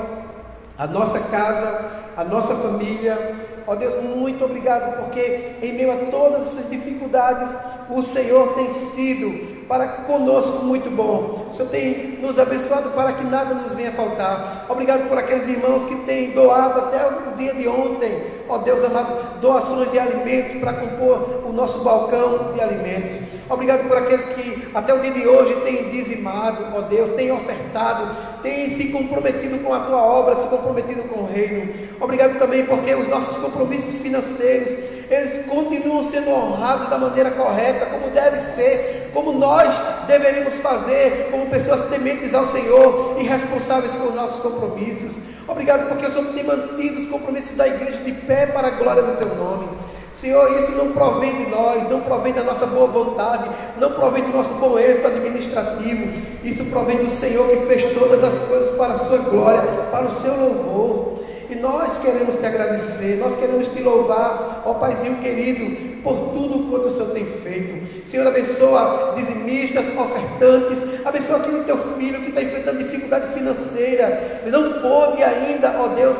a nossa casa, a nossa família. Ó Deus, muito obrigado, porque em meio a todas essas dificuldades, o Senhor tem sido para conosco muito bom. O Senhor tem nos abençoado para que nada nos venha faltar. Obrigado por aqueles irmãos que têm doado até o dia de ontem, ó Deus amado, doações de alimentos para compor o nosso balcão de alimentos. Obrigado por aqueles que até o dia de hoje têm dizimado, ó Deus, têm ofertado, têm se comprometido com a Tua obra, se comprometido com o reino. Obrigado também porque os nossos compromissos financeiros, eles continuam sendo honrados da maneira correta, como deve ser, como nós deveríamos fazer, como pessoas tementes ao Senhor e responsáveis com os nossos compromissos. Obrigado porque o Senhor tem mantido os compromissos da igreja de pé para a glória do Teu nome. Senhor, isso não provém de nós, não provém da nossa boa vontade, não provém do nosso bom êxito administrativo. Isso provém do Senhor, que fez todas as coisas para a sua glória, para o seu louvor. E nós queremos Te agradecer, nós queremos Te louvar, ó Paizinho querido, por tudo quanto o Senhor tem feito. Senhor, abençoa dizimistas, ofertantes, abençoa aquele Teu filho que está enfrentando dificuldade financeira, não pôde ainda, ó Deus,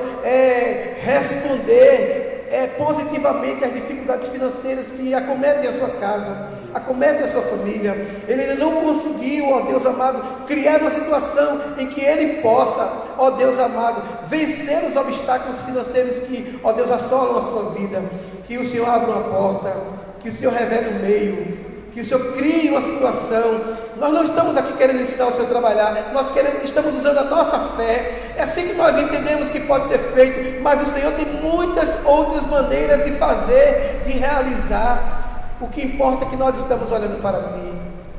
responder positivamente as dificuldades financeiras que acometem a sua casa, acometem a sua família. Ele ainda não conseguiu, ó Deus amado, criar uma situação em que ele possa, ó Deus amado, vencer os obstáculos financeiros que, ó Deus, assolam a sua vida. Que o Senhor abra uma porta, que o Senhor revele um meio, que o Senhor crie uma situação. Nós não estamos aqui querendo ensinar o Senhor a trabalhar, nós estamos usando a nossa fé. É assim que nós entendemos que pode ser feito, mas o Senhor tem muitas outras maneiras de fazer, de realizar. O que importa é que nós estamos olhando para Ti,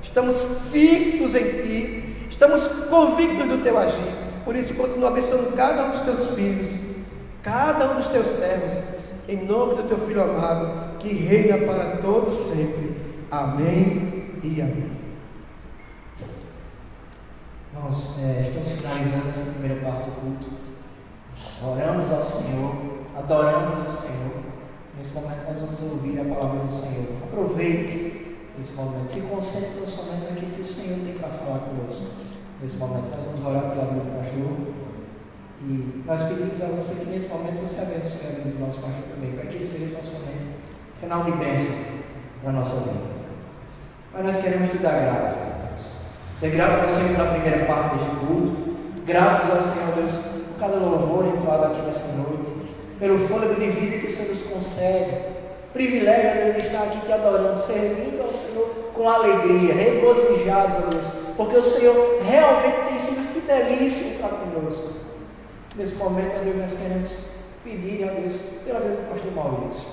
estamos fictos em Ti, estamos convictos do Teu agir. Por isso, continua abençoando cada um dos Teus filhos, cada um dos Teus servos, em nome do Teu Filho amado, que reina para todos sempre. Amém e amém. Nós estamos finalizando essa primeira parte do culto. Oramos ao Senhor, adoramos o Senhor. Nesse momento nós vamos ouvir a palavra do Senhor. Aproveite esse momento, se concentre somente naquilo que o Senhor tem para falar conosco. Nesse momento nós vamos orar pela vida do pastor E nós pedimos a você que nesse momento você abençoe a vida do nosso pastor também, para que ele seja tão somente canal de bênção para a nossa vida. Mas nós queremos te dar graças, Deus. Ser gratos ao Senhor pela primeira parte deste culto, gratos ao Senhor, Deus, por cada louvor entoado aqui nessa noite, pelo fôlego de vida que o Senhor nos concede. Privilégio, Deus, de estar aqui te adorando, servindo ao Senhor com alegria, regozijados, ó Deus, porque o Senhor realmente tem sido fidelíssimo para conosco. Nesse momento, ó Deus, nós queremos pedir, ó Deus, pela vida do pastor Maurício,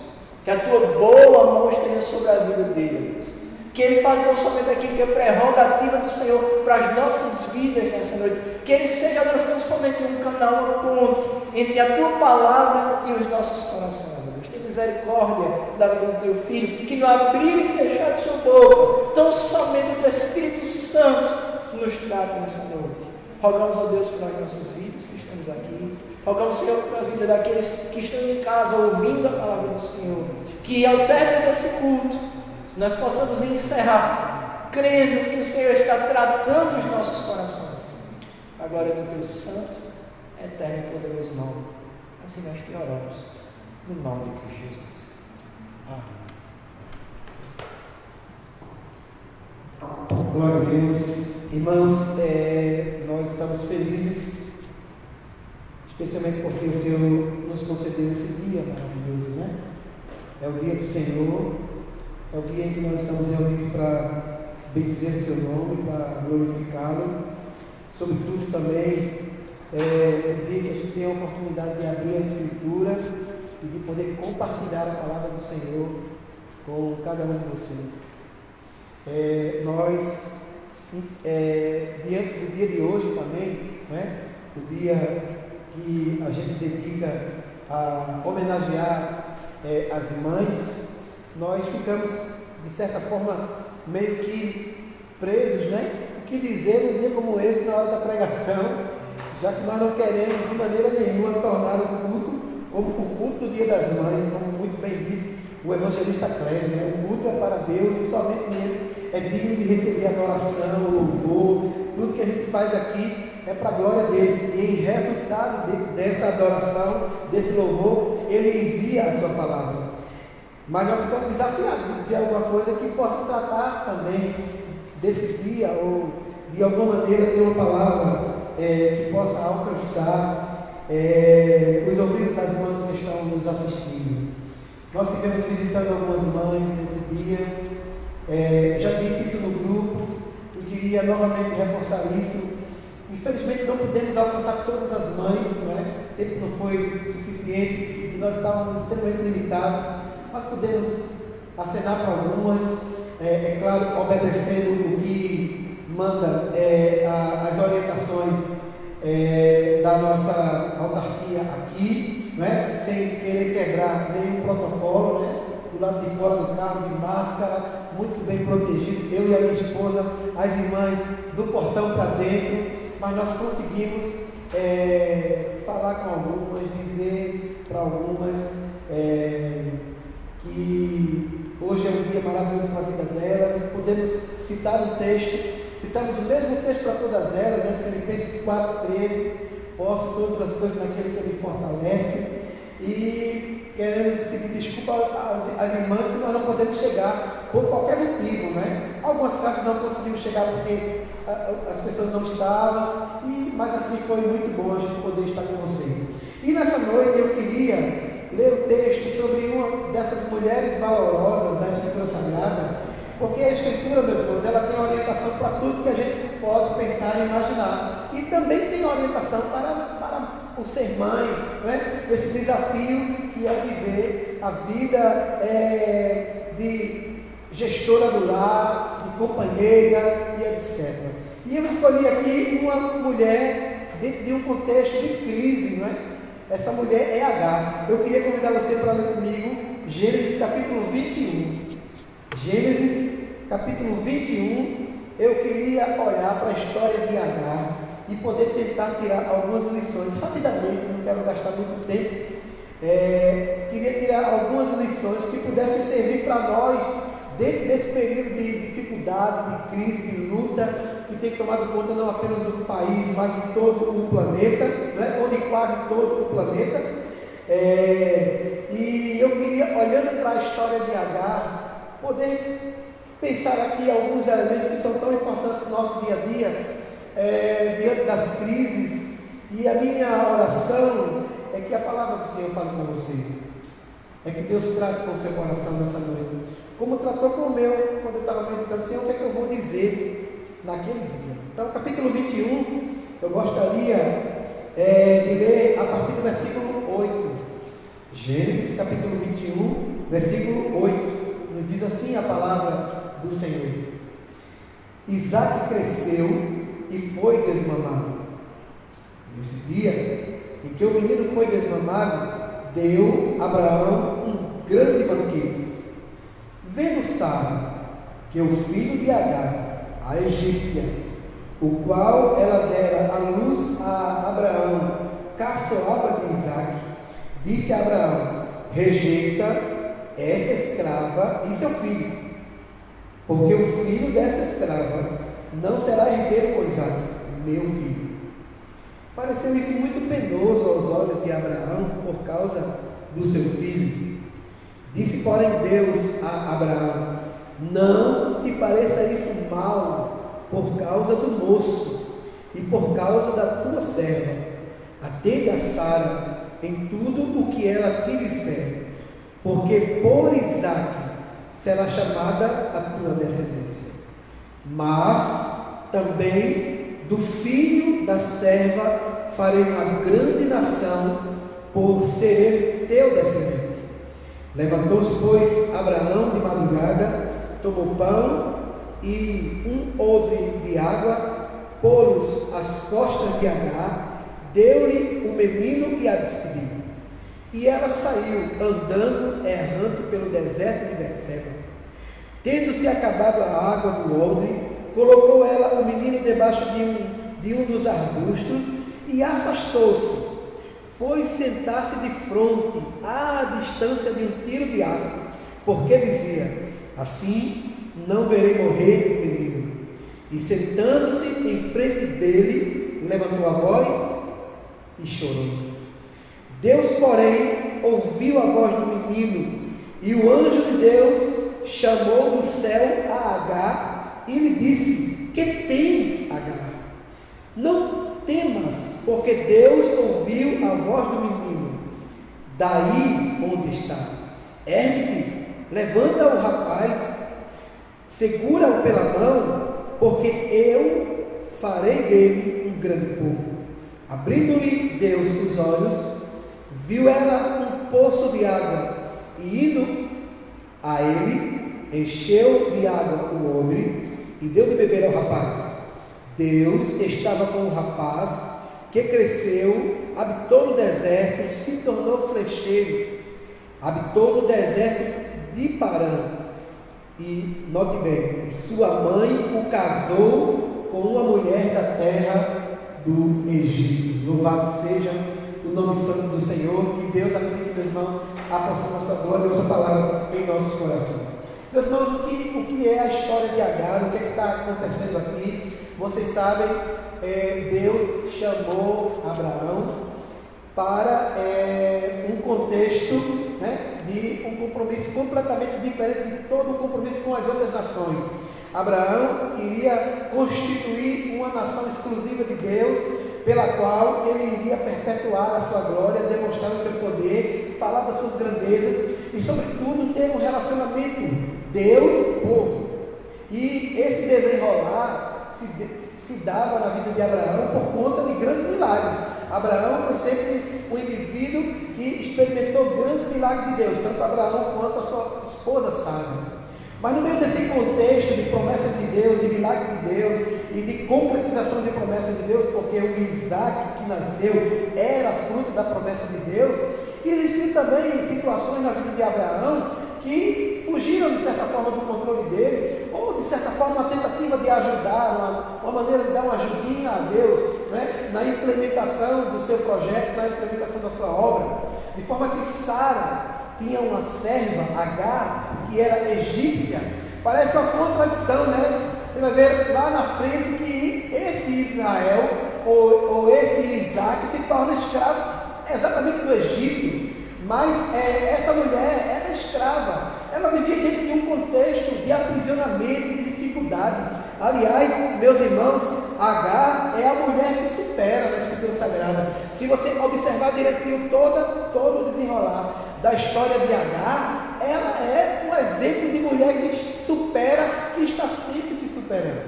que a tua boa mão esteja sobre a vida dele, ó Deus. Que ele fale tão somente aquilo que é prerrogativa do Senhor para as nossas vidas nessa noite. Que ele seja, Deus, tão somente um canal, uma ponte entre a tua palavra e os nossos corações. Misericórdia da vida do teu filho, que no abrir e fechar de sua boca, tão somente o teu Espírito Santo nos trata nessa noite. Rogamos a Deus pelas nossas vidas que estamos aqui, rogamos, Senhor, pela vida daqueles que estão em casa ouvindo a palavra do Senhor, que ao término desse culto nós possamos encerrar crendo que o Senhor está tratando os nossos corações. A glória do teu santo, eterno e poderoso nome. Assim nós te oramos. No nome de Cristo Jesus. Amém. Glória a Deus. Irmãos, nós estamos felizes, especialmente porque o Senhor nos concedeu esse dia maravilhoso, né? É o dia do Senhor, é o dia em que nós estamos reunidos para bendizer o seu nome, para glorificá-lo. Sobretudo também, é o dia que a gente tem a oportunidade de abrir a Escritura e de poder compartilhar a palavra do Senhor com cada um de vocês. Nós, diante do dia de hoje também, né, o dia que a gente dedica a homenagear as mães, nós ficamos, de certa forma, meio que presos, né? O que dizer num dia como esse, na hora da pregação, já que nós não queremos de maneira nenhuma tornar o culto como o culto do Dia das Mães, como muito bem disse o evangelista Clésio, né? O culto é para Deus e somente Ele é digno de receber adoração, louvor. Tudo que a gente faz aqui é para a glória dele. E em resultado dessa adoração, desse louvor, Ele envia a sua palavra. Mas nós ficamos desafiados de dizer alguma coisa que possa tratar também desse dia, ou de alguma maneira ter uma palavra que possa alcançar os ouvidos das mães que estão nos assistindo. Nós estivemos visitando algumas mães nesse dia, já disse isso no grupo e queria novamente reforçar isso. Infelizmente não pudemos alcançar todas as mães, não é? O tempo não foi suficiente e nós estávamos extremamente limitados, mas pudemos acenar para algumas, claro, obedecendo o que manda as orientações da nossa autarquia aqui, né? Sem querer quebrar nenhum protocolo, né? Do lado de fora do carro, de máscara, muito bem protegido, eu e a minha esposa, as irmãs do portão para dentro, mas nós conseguimos falar com algumas, dizer para algumas que hoje é um dia maravilhoso para a vida delas. Podemos citar um texto, citamos o mesmo texto para todas elas, né? Filipenses 4,13, posso todas as coisas naquele que me fortalece. E queremos pedir desculpa às irmãs que nós não podemos chegar por qualquer motivo, né? Algumas casas não conseguimos chegar porque as pessoas não estavam, mas assim foi muito bom a gente poder estar com vocês. E nessa noite eu queria ler o texto sobre uma dessas mulheres valorosas da Escritura Sagrada, porque a Escritura, meus irmãos, ela tem orientação para tudo que a gente pode pensar e imaginar, e também tem orientação para o ser mãe, né? Esse desafio que é viver a vida de gestora do lar, de companheira e etc. E eu escolhi aqui uma mulher dentro de um contexto de crise, não é? Essa mulher é Agar. Eu queria convidar você para ler comigo Gênesis capítulo 21. Gênesis capítulo 21, eu queria olhar para a história de Agar e poder tentar tirar algumas lições rapidamente, não quero gastar muito tempo. Queria tirar algumas lições que pudessem servir para nós dentro desse período de dificuldade, de crise, de luta que tem tomado conta não apenas do país, mas de todo o planeta, né? Ou de quase todo o planeta. E eu queria, olhando para a história de Agar, poder pensar aqui alguns elementos que são tão importantes no nosso dia a dia, diante das crises. E a minha oração é que a palavra do Senhor fale com você. É que Deus trate com o seu coração nessa noite, como tratou com o meu, quando eu estava meditando, Senhor, o que é que eu vou dizer naquele dia? Então, capítulo 21, eu gostaria de ler a partir do versículo 8. Gênesis, capítulo 21, versículo 8. Nos diz assim a palavra do Senhor: Isaac cresceu e foi desmamado. Nesse dia em que o menino foi desmamado, deu Abraão um grande banquete. Vendo Sara que o filho de Agar, a egípcia, o qual ela dera à luz a Abraão, caçoava de Isaac, disse a Abraão: rejeita essa escrava e seu filho, porque o filho dessa escrava não será herdeiro com Isaac, meu filho. Pareceu isso muito penoso aos olhos de Abraão por causa do seu filho. Disse, porém, Deus a Abraão: não te pareça isso mal por causa do moço e por causa da tua serva. Atende a Sara em tudo o que ela te disser, porque por Isaque será chamada a tua descendência. Mas também do filho da serva farei uma grande nação, por ser ele teu descendente. Levantou-se, pois, Abraão de madrugada, tomou pão e um odre de água, pôs-os às costas de Agar, deu-lhe o menino e a despediu. E ela saiu, andando errante pelo deserto de Beceba. Tendo-se acabado a água do odre, colocou ela o menino debaixo de um dos arbustos e afastou-se. Foi sentar-se de fronte, à distância de um tiro de arco, porque dizia: assim não verei morrer o menino. E sentando-se em frente dele, levantou a voz e chorou. Deus, porém, ouviu a voz do menino, e o anjo de Deus chamou do céu a Agar e lhe disse: que tens, Agar? Não temas, porque Deus ouviu a voz do menino. Daí onde está, ergue-te, levanta o rapaz, segura-o pela mão, porque eu farei dele um grande povo. Abrindo-lhe Deus os olhos, viu ela um poço de água, e indo a ele, encheu de água o odre e deu de beber ao rapaz. Deus estava com o rapaz, que cresceu, habitou no deserto, se tornou flecheiro, habitou no deserto de Parã. E, note bem, sua mãe o casou com uma mulher da terra do Egito. Louvado seja o nome santo do Senhor. Que Deus, acredite, meus irmãos, aproxima a sua glória e a sua palavra em nossos corações. Meus irmãos, o que é a história de Agar? O que está acontecendo aqui? Vocês sabem, Deus chamou Abraão para um contexto, né, de um compromisso completamente diferente de todo o compromisso com as outras nações. Abraão iria constituir uma nação exclusiva de Deus, pela qual ele iria perpetuar a sua glória, demonstrar o seu poder, falar das suas grandezas e, sobretudo, ter um relacionamento Deus-povo. E esse desenrolar se dava na vida de Abraão por conta de grandes milagres. Abraão foi sempre um indivíduo que experimentou grandes milagres de Deus, tanto Abraão quanto a sua esposa Sara. Mas no meio desse contexto de promessas de Deus, de milagre de Deus e de concretização de promessas de Deus, porque o Isaac que nasceu era fruto da promessa de Deus, existiam também situações na vida de Abraão que fugiram de certa forma do controle dele, ou de certa forma uma tentativa de ajudar, uma maneira de dar uma ajudinha a Deus, né, na implementação do seu projeto, na implementação da sua obra, de forma que Sara tinha uma serva, Agar, que era egípcia. Parece uma contradição, né? Você vai ver lá na frente que esse Israel, ou esse Isaac, se torna escravo exatamente do Egito. Mas essa mulher era escrava, ela vivia dentro de um contexto de aprisionamento, de dificuldade. Aliás, meus irmãos, Agar é a mulher que supera na Escritura Sagrada. Se você observar direitinho todo o desenrolar da história de Agar, ela é um exemplo de mulher que supera, que está sempre se superando.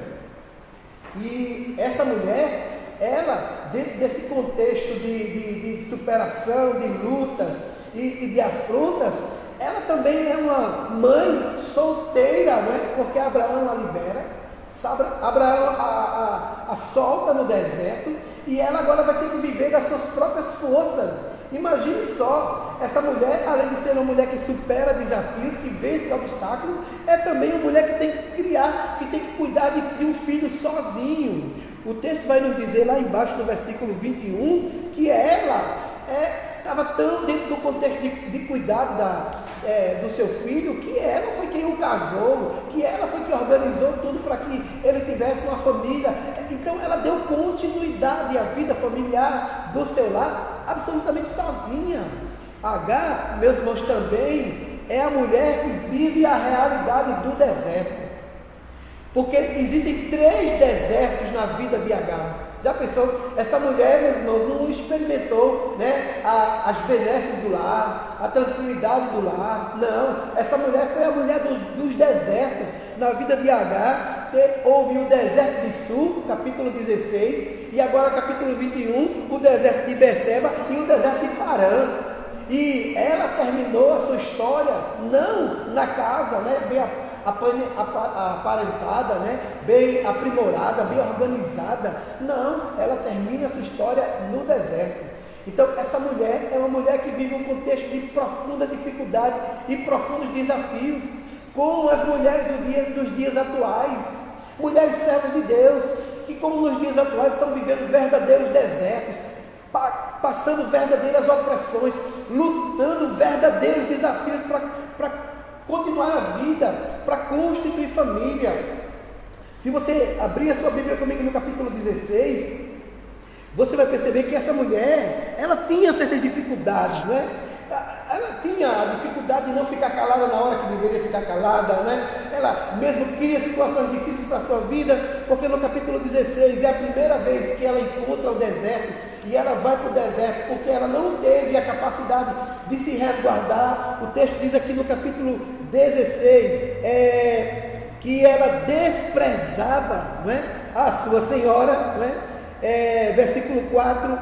E essa mulher, ela, dentro desse contexto de superação, de lutas e de afrontas, ela também é uma mãe solteira, não é? Porque Abraão a libera, Abraão a solta no deserto, e ela agora vai ter que viver das suas próprias forças. Imagine só, essa mulher, além de ser uma mulher que supera desafios, que vence obstáculos, é também uma mulher que tem que criar, que tem que cuidar de um filho sozinho. O texto vai nos dizer lá embaixo do versículo 21, que ela estava tão dentro do contexto de cuidado do seu filho, que ela foi quem o casou, que ela foi quem organizou tudo para que ele tivesse uma família. Então ela deu continuidade à vida familiar do seu lar, absolutamente sozinha. Agar, meus irmãos, também é a mulher que vive a realidade do deserto. Porque existem 3 desertos na vida de Agar. Já pensou? Essa mulher, meus irmãos, não experimentou, né, as benesses do lar, a tranquilidade do lar. Não, essa mulher foi a mulher dos desertos. Na vida de Agar, houve o deserto de Sul, capítulo 16, e agora capítulo 21, o deserto de Beceba e o deserto de Parã. E ela terminou a sua história não na casa, né, bem aparentada, né, bem aprimorada, bem organizada. Não, ela termina a sua história no deserto. Então essa mulher é uma mulher que vive um contexto de profunda dificuldade e profundos desafios, como as mulheres dos dias atuais, mulheres servas de Deus, que como nos dias atuais estão vivendo verdadeiros desertos, passando verdadeiras opressões, lutando verdadeiros desafios para continuar a vida, para constituir família. Se você abrir a sua Bíblia comigo no capítulo 16, você vai perceber que essa mulher, ela tinha certas dificuldades, né? Ela tinha a dificuldade de não ficar calada na hora que deveria ficar calada, né? Ela mesmo cria situações difíceis para a sua vida, porque no capítulo 16 é a primeira vez que ela encontra o deserto, e ela vai para o deserto porque ela não teve a capacidade de se resguardar. O texto diz aqui no capítulo 16 que ela desprezava, não é, a sua senhora, não é? Versículo 4,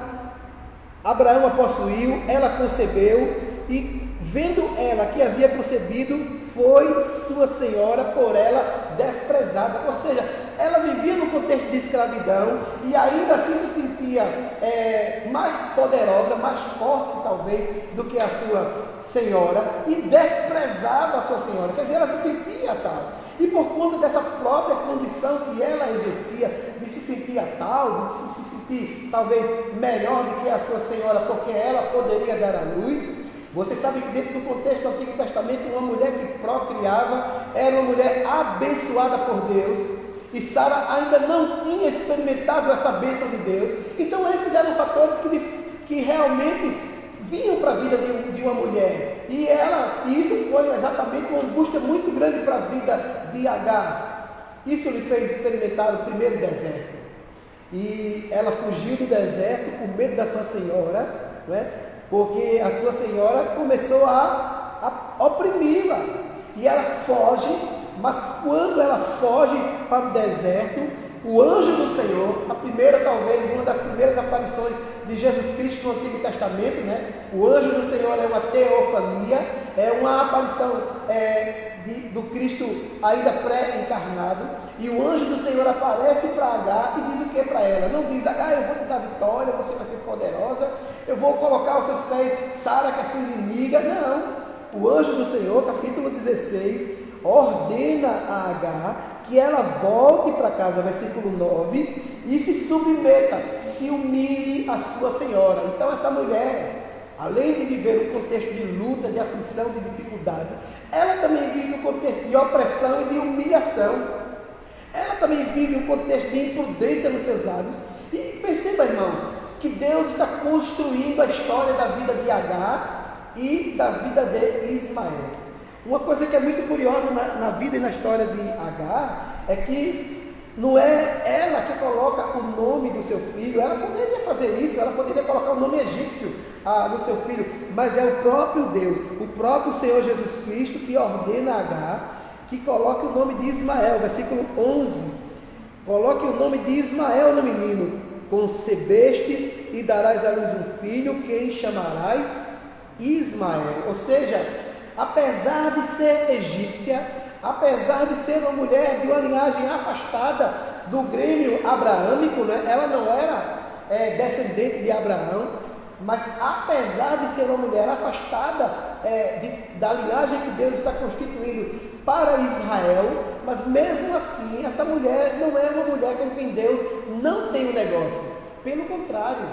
Abraão a possuiu, ela concebeu, e vendo ela que havia concebido, foi sua senhora por ela desprezada. Ou seja, ela vivia no contexto de escravidão e ainda assim se sentia mais poderosa, mais forte talvez do que a sua senhora, e desprezava a sua senhora. Quer dizer, ela se sentia tal. E por conta dessa própria condição que ela exercia, de se sentir tal, de se sentir talvez melhor do que a sua senhora, porque ela poderia dar à luz. Você sabe que dentro do contexto do Antigo Testamento, uma mulher que procriava era uma mulher abençoada por Deus, e Sara ainda não tinha experimentado essa bênção de Deus. Então esses eram fatores que realmente vinham para a vida de uma mulher, e isso foi exatamente uma angústia muito grande para a vida de Agar. Isso lhe fez experimentar o primeiro deserto, e ela fugiu do deserto com medo da sua senhora, não é? Porque a sua senhora começou a oprimi-la, e ela foge. Mas quando ela foge para o deserto, o anjo do Senhor, a primeira, talvez, uma das primeiras aparições de Jesus Cristo no Antigo Testamento, né? O anjo do Senhor é uma teofania, é uma aparição do Cristo ainda pré-encarnado, e o anjo do Senhor aparece para Agar e diz o que para ela? Não diz: Agar, eu vou te dar vitória, você vai ser poderosa, eu vou colocar os seus pés, Sara, que é sua inimiga. Não. O anjo do Senhor, capítulo 16, ordena a Agar que ela volte para casa, versículo 9, e se submeta, se humilhe a sua senhora. Então essa mulher, além de viver um contexto de luta, de aflição, de dificuldade, ela também vive um contexto de opressão e de humilhação. Ela também vive um contexto de imprudência nos seus lábios. E perceba, irmãos, que Deus está construindo a história da vida de Agar e da vida de Ismael. Uma coisa que é muito curiosa na vida e na história de Agar é que não é ela que coloca o nome do seu filho. Ela poderia fazer isso, ela poderia colocar o nome egípcio no seu filho, mas é o próprio Deus, o próprio Senhor Jesus Cristo que ordena a Agar que coloque o nome de Ismael. Versículo 11: coloque o nome de Ismael no menino, concebestes e darás à luz um filho, quem chamarás Ismael. Ou seja, apesar de ser egípcia, apesar de ser uma mulher de uma linhagem afastada do grêmio abraâmico, né? Ela não era descendente de Abraão, mas apesar de ser uma mulher afastada da linhagem que Deus está constituindo para Israel, mas mesmo assim, essa mulher não é uma mulher com quem Deus não tem um negócio. Pelo contrário,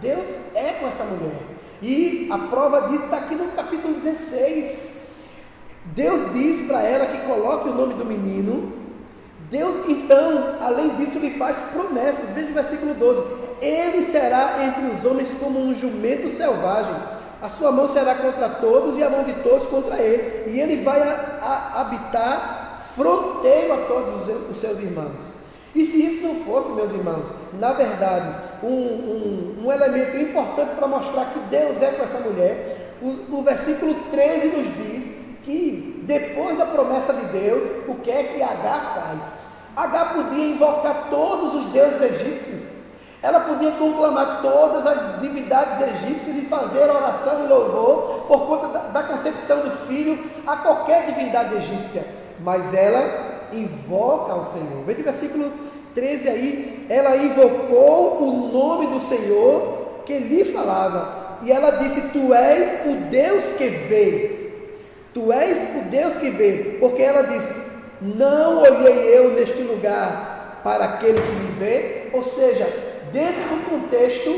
Deus é com essa mulher. E a prova disso está aqui no capítulo 16. Deus diz para ela que coloque o nome do menino. Deus, então, além disso, lhe faz promessas. Veja o versículo 12: ele será entre os homens como um jumento selvagem, a sua mão será contra todos e a mão de todos contra ele, e ele vai habitar fronteiro a todos os seus irmãos. E se isso não fosse, meus irmãos, na verdade, um elemento importante para mostrar que Deus é com essa mulher, o versículo 13 nos diz que depois da promessa de Deus, o que é que Agar faz? Agar podia invocar todos os deuses egípcios, ela podia conclamar todas as divindades egípcias e fazer oração e louvor por conta da concepção do filho a qualquer divindade egípcia, mas ela invoca ao Senhor. Veja o versículo 13 aí: ela invocou o nome do Senhor que lhe falava, e ela disse: tu és o Deus que vê. Tu és o Deus que vê, porque ela disse: não olhei eu neste lugar para aquele que me vê. Ou seja, dentro do contexto,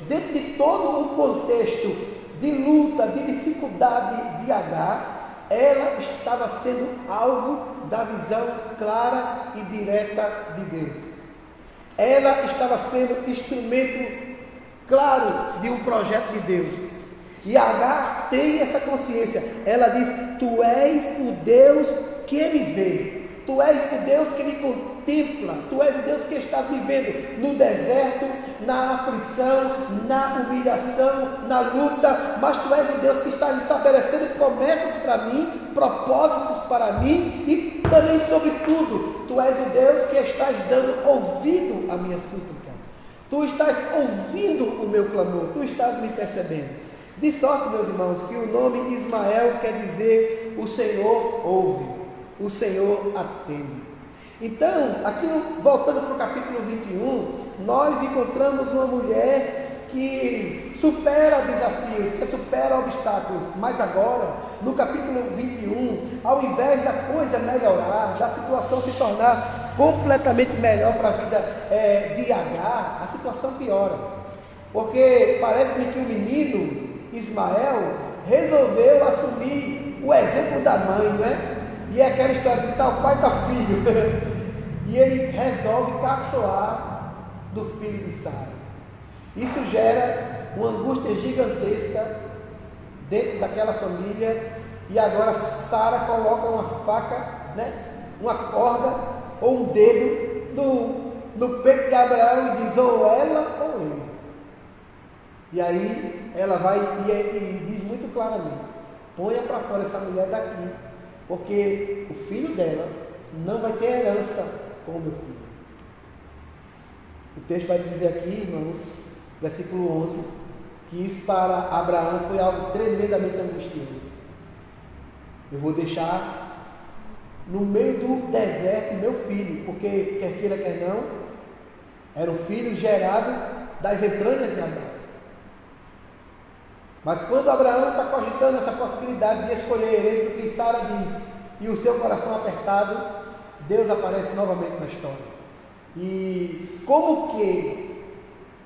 dentro de todo o contexto de luta, de dificuldade de Agar, ela estava sendo alvo da visão clara e direta de Deus. Ela estava sendo instrumento claro de um projeto de Deus. E Agar tem essa consciência. Ela diz: tu és o Deus que me vê, tu és o Deus que me contempla, tu és o Deus que estás me vendo no deserto, na aflição, na humilhação, na luta, mas tu és o Deus que estás estabelecendo promessas para mim, propósitos para mim, e também, sobretudo, tu és o Deus que estás dando ouvido à minha súplica, tu estás ouvindo o meu clamor, tu estás me percebendo. De sorte, meus irmãos, que o nome Ismael quer dizer o Senhor ouve, o Senhor atende. Então, aqui voltando para o capítulo 21, nós encontramos uma mulher que supera desafios, que supera obstáculos, mas agora, no capítulo 21, ao invés da coisa melhorar, da situação se tornar completamente melhor para a vida de Agar, a situação piora, porque parece-me que o menino Ismael resolveu assumir o exemplo da mãe, né? E é aquela história de tal pai, tal filho. E ele resolve caçoar do filho de Sara. Isso gera uma angústia gigantesca dentro daquela família. E agora Sara coloca uma faca, né? Uma corda ou um dedo no peito de Abraão e diz: ou ela ou ele. E aí ela vai e diz muito claramente: ponha para fora essa mulher daqui, porque o filho dela não vai ter herança com o meu filho. O texto vai dizer aqui, irmãos, versículo 11, que isso para Abraão foi algo tremendamente angustioso. Eu vou deixar no meio do deserto meu filho, porque quer queira, quer não, era um filho gerado das entranhas de Abraão. Mas quando Abraão está cogitando essa possibilidade de escolher entre o que Sara diz e o seu coração apertado, Deus aparece novamente na história. E como que,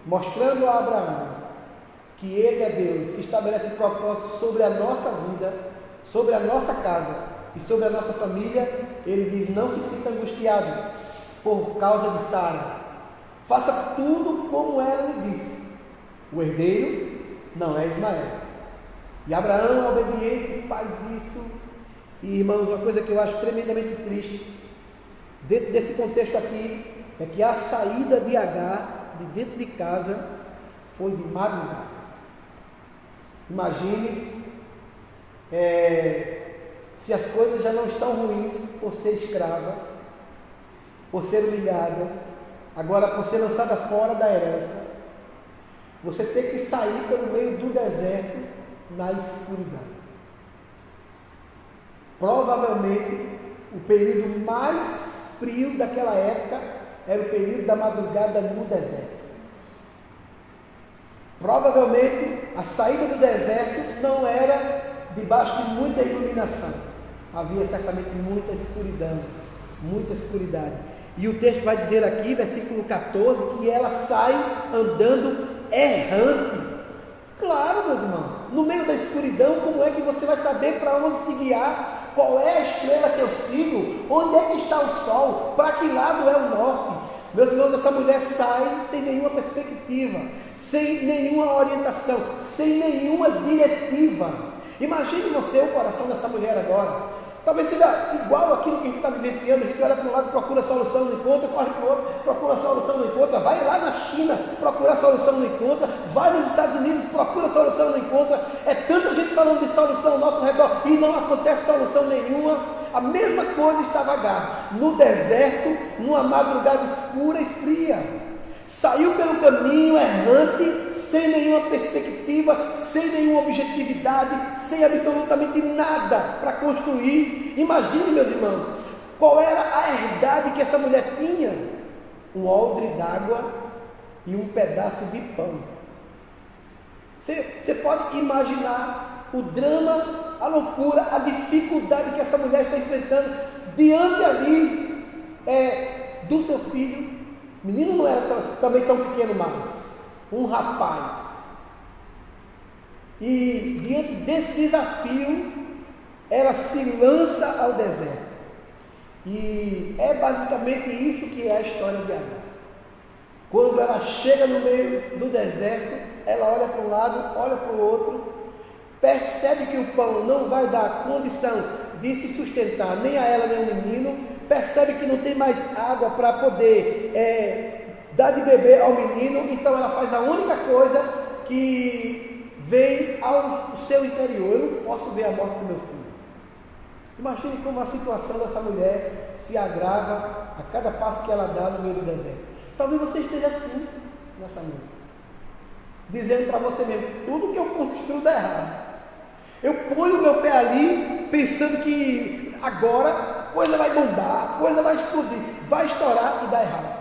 mostrando a Abraão que ele é Deus, que estabelece propósitos sobre a nossa vida, sobre a nossa casa e sobre a nossa família, ele diz: não se sinta angustiado, por causa de Sara. Faça tudo como ela lhe disse. O herdeiro não é Ismael. E Abraão, obediente, faz isso. E, irmãos, uma coisa que eu acho tremendamente triste, dentro desse contexto aqui, é que a saída de Agar, de dentro de casa, foi de madrugada. Imagine, se as coisas já não estão ruins por ser escrava, por ser humilhada, agora por ser lançada fora da herança, você tem que sair pelo meio do deserto na escuridão. Provavelmente o período mais frio daquela época era o período da madrugada no deserto. Provavelmente a saída do deserto não era debaixo de muita iluminação. Havia certamente muita escuridão, muita escuridade. E o texto vai dizer aqui, versículo 14, que ela sai andando errante. Claro, meus irmãos, no meio da escuridão, como é que você vai saber para onde se guiar? Qual é a estrela que eu sigo? Onde é que está o sol? Para que lado é o norte? Meus irmãos, essa mulher sai sem nenhuma perspectiva, sem nenhuma orientação, sem nenhuma diretiva. Imagine você o coração dessa mulher agora. Talvez seja igual aquilo que a gente está vivenciando. A gente olha para um lado, procura a solução, não encontra, corre para o outro, procura a solução, não encontra, vai lá na China, procura a solução, não encontra, vai nos Estados Unidos, procura a solução, não encontra. É tanta gente falando de solução ao nosso redor e não acontece solução nenhuma. A mesma coisa estava Agar, no deserto, numa madrugada escura e fria. Saiu pelo caminho errante, sem nenhuma perspectiva, sem nenhuma objetividade, sem absolutamente nada para construir. Imagine, meus irmãos, qual era a herdade que essa mulher tinha? Um odre d'água e um pedaço de pão. Você pode imaginar o drama, a loucura, a dificuldade que essa mulher está enfrentando diante ali do seu filho. O menino não era também tão pequeno mais, um rapaz. E diante desse desafio, ela se lança ao deserto. E é basicamente isso que é a história de Agar. Quando ela chega no meio do deserto, ela olha para um lado, olha para o outro, percebe que o pão não vai dar condição de se sustentar nem a ela nem ao menino, percebe que não tem mais água para poder dar de beber ao menino, então ela faz a única coisa que vem ao seu interior: eu não posso ver a morte do meu filho. Imagine como a situação dessa mulher se agrava a cada passo que ela dá no meio do deserto. Talvez você esteja assim nessa noite, dizendo para você mesmo: tudo que eu construo dá errado. Eu ponho o meu pé ali pensando que agora a coisa vai bombar, a coisa vai explodir, vai estourar e dá errado.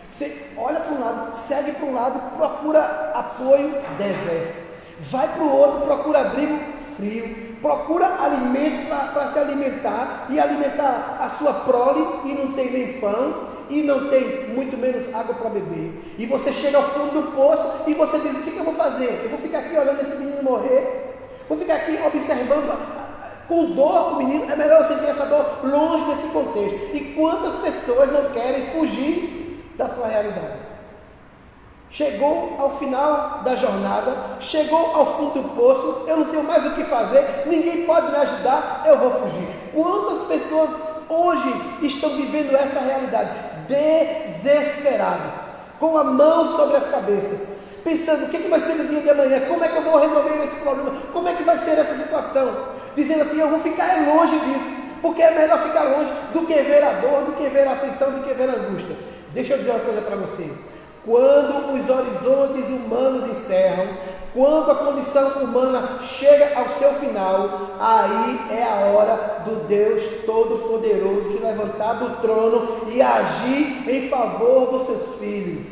Você olha para um lado, segue para um lado, procura apoio, deserto. Vai para o outro, procura abrigo, frio. Procura alimento para se alimentar e alimentar a sua prole, e não tem nem pão, e não tem muito menos água para beber. E você chega ao fundo do poço e você diz: o que eu vou fazer? Eu vou ficar aqui olhando esse menino morrer? Vou ficar aqui observando com dor o menino? É melhor eu sentir essa dor longe desse contexto. E quantas pessoas não querem fugir da sua realidade? Chegou ao final da jornada, chegou ao fundo do poço, eu não tenho mais o que fazer, ninguém pode me ajudar, eu vou fugir. Quantas pessoas hoje estão vivendo essa realidade? Desesperadas, com a mão sobre as cabeças, pensando: o que vai ser no dia de amanhã? Como é que eu vou resolver esse problema? Como é que vai ser essa situação? Dizendo assim: eu vou ficar longe disso, porque é melhor ficar longe do que ver a dor, do que ver a aflição, do que ver a angústia. Deixa eu dizer uma coisa para você: quando os horizontes humanos encerram, quando a condição humana chega ao seu final, aí é a hora do Deus Todo-Poderoso se levantar do trono e agir em favor dos seus filhos.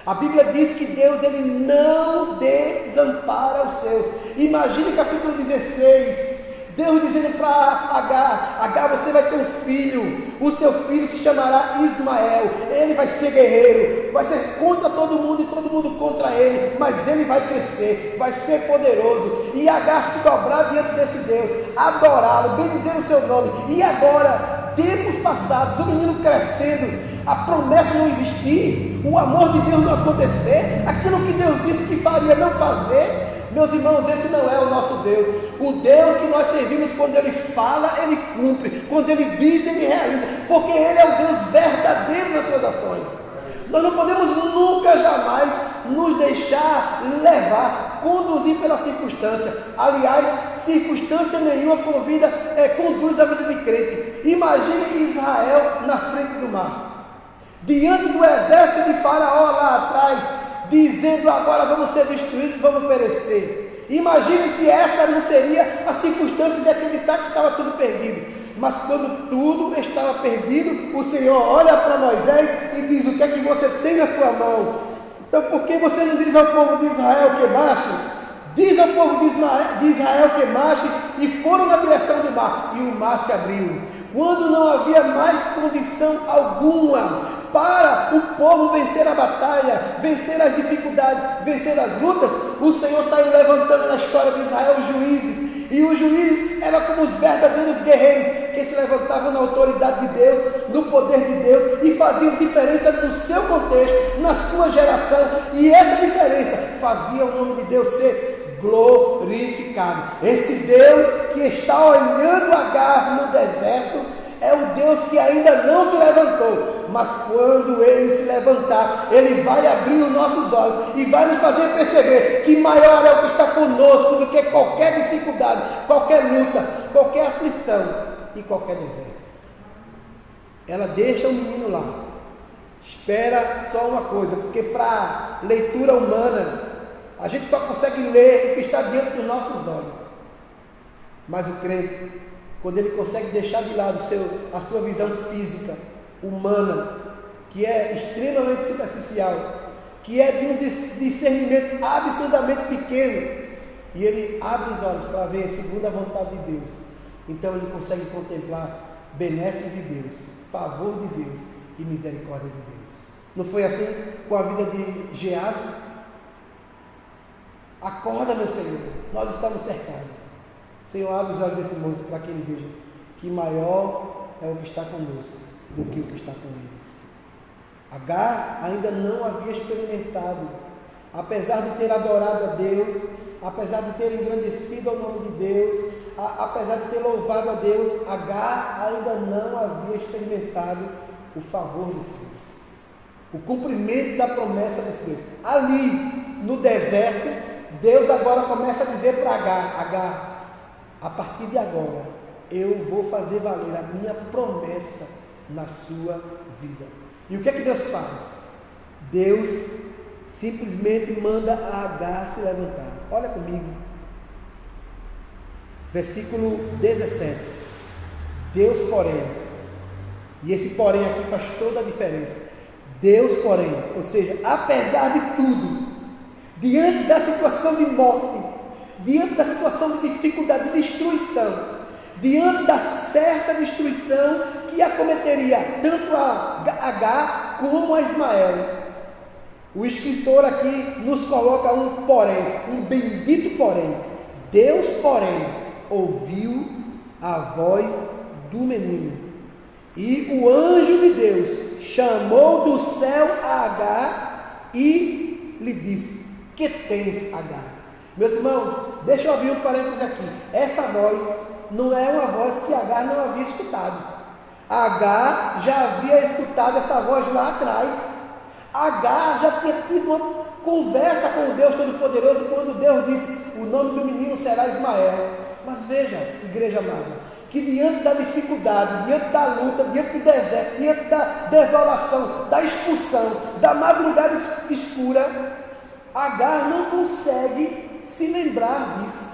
A Bíblia diz que Deus, ele não desampara os seus. Imagine capítulo 16, Deus dizendo para Agar: Agar, você vai ter um filho, o seu filho se chamará Ismael, ele vai ser guerreiro, vai ser contra todo mundo e todo mundo contra ele, mas ele vai crescer, vai ser poderoso. E Agar se dobrar diante desse Deus, adorá-lo, bendizer o seu nome. E agora, tempos passados, o menino crescendo, a promessa não existir, o amor de Deus não acontecer, aquilo que Deus disse que faria não fazer. Meus irmãos, esse não é o nosso Deus. O Deus que nós servimos, quando Ele fala, Ele cumpre. Quando Ele diz, Ele realiza. Porque Ele é o Deus verdadeiro nas suas ações. Nós não podemos nunca, jamais nos deixar levar, conduzir pela circunstância. Aliás, circunstância nenhuma conduz a vida de crente. Imagine Israel na frente do mar, diante do exército de Faraó lá atrás, dizendo: agora vamos ser destruídos, vamos perecer. Imagine se essa não seria a circunstância de acreditar que estava tudo perdido. Mas quando tudo estava perdido, o Senhor olha para Moisés e diz: o que é que você tem na sua mão? Então por que você não diz ao povo de Israel que marche? Diz ao povo de Israel que marche, e foram na direção do mar, e o mar se abriu. Quando não havia mais condição alguma para o povo vencer a batalha, vencer as dificuldades, vencer as lutas, o Senhor saiu levantando na história de Israel os juízes. E os juízes eram como os verdadeiros guerreiros, que se levantavam na autoridade de Deus, no poder de Deus, e faziam diferença no seu contexto, na sua geração. E essa diferença fazia o nome de Deus ser glorificado. Esse Deus que está olhando Agar no deserto é o Deus que ainda não se levantou, mas quando Ele se levantar, Ele vai abrir os nossos olhos e vai nos fazer perceber que maior é o que está conosco do que qualquer dificuldade, qualquer luta, qualquer aflição e qualquer deserto. Ela deixa o menino lá, espera só uma coisa, porque para leitura humana, a gente só consegue ler o que está diante dos nossos olhos, mas o crente, quando ele consegue deixar de lado a sua visão física, humana, que é extremamente superficial, que é de um discernimento absurdamente pequeno, e ele abre os olhos para ver segundo a vontade de Deus, então ele consegue contemplar benesses de Deus, favor de Deus e misericórdia de Deus. Não foi assim com a vida de Geazi? Acorda, meu Senhor, nós estamos cercados. Senhor, abre os olhos desse moço para que ele veja que maior é o que está conosco do que o que está com eles. Agar ainda não havia experimentado, apesar de ter adorado a Deus, apesar de ter engrandecido o nome de Deus, apesar de ter louvado a Deus, Agar ainda não havia experimentado o favor desse Deus, o cumprimento da promessa desse Deus. Ali no deserto, Deus agora começa a dizer para Agar: a partir de agora, eu vou fazer valer a minha promessa na sua vida. E o que é que Deus faz? Deus simplesmente manda a Agar se levantar. Olha comigo. Versículo 17. Deus, porém, e esse porém aqui faz toda a diferença. Deus, porém, ou seja, apesar de tudo, diante da situação de morte, diante da situação de dificuldade, de destruição, diante da certa destruição que acometeria tanto a Agar como a Ismael, o escritor aqui nos coloca um porém, um bendito porém. Deus, porém, ouviu a voz do menino, e o anjo de Deus chamou do céu a Agar e lhe disse: que tens, Agar? Meus irmãos, deixa eu abrir um parênteses aqui. Essa voz não é uma voz que Agar não havia escutado. Agar já havia escutado essa voz lá atrás. Agar já tinha tido uma conversa com o Deus Todo-Poderoso quando Deus disse: o nome do menino será Ismael. Mas veja, igreja amada, que diante da dificuldade, diante da luta, diante do deserto, diante da desolação, da expulsão, da madrugada escura, Agar não consegue se lembrar disso.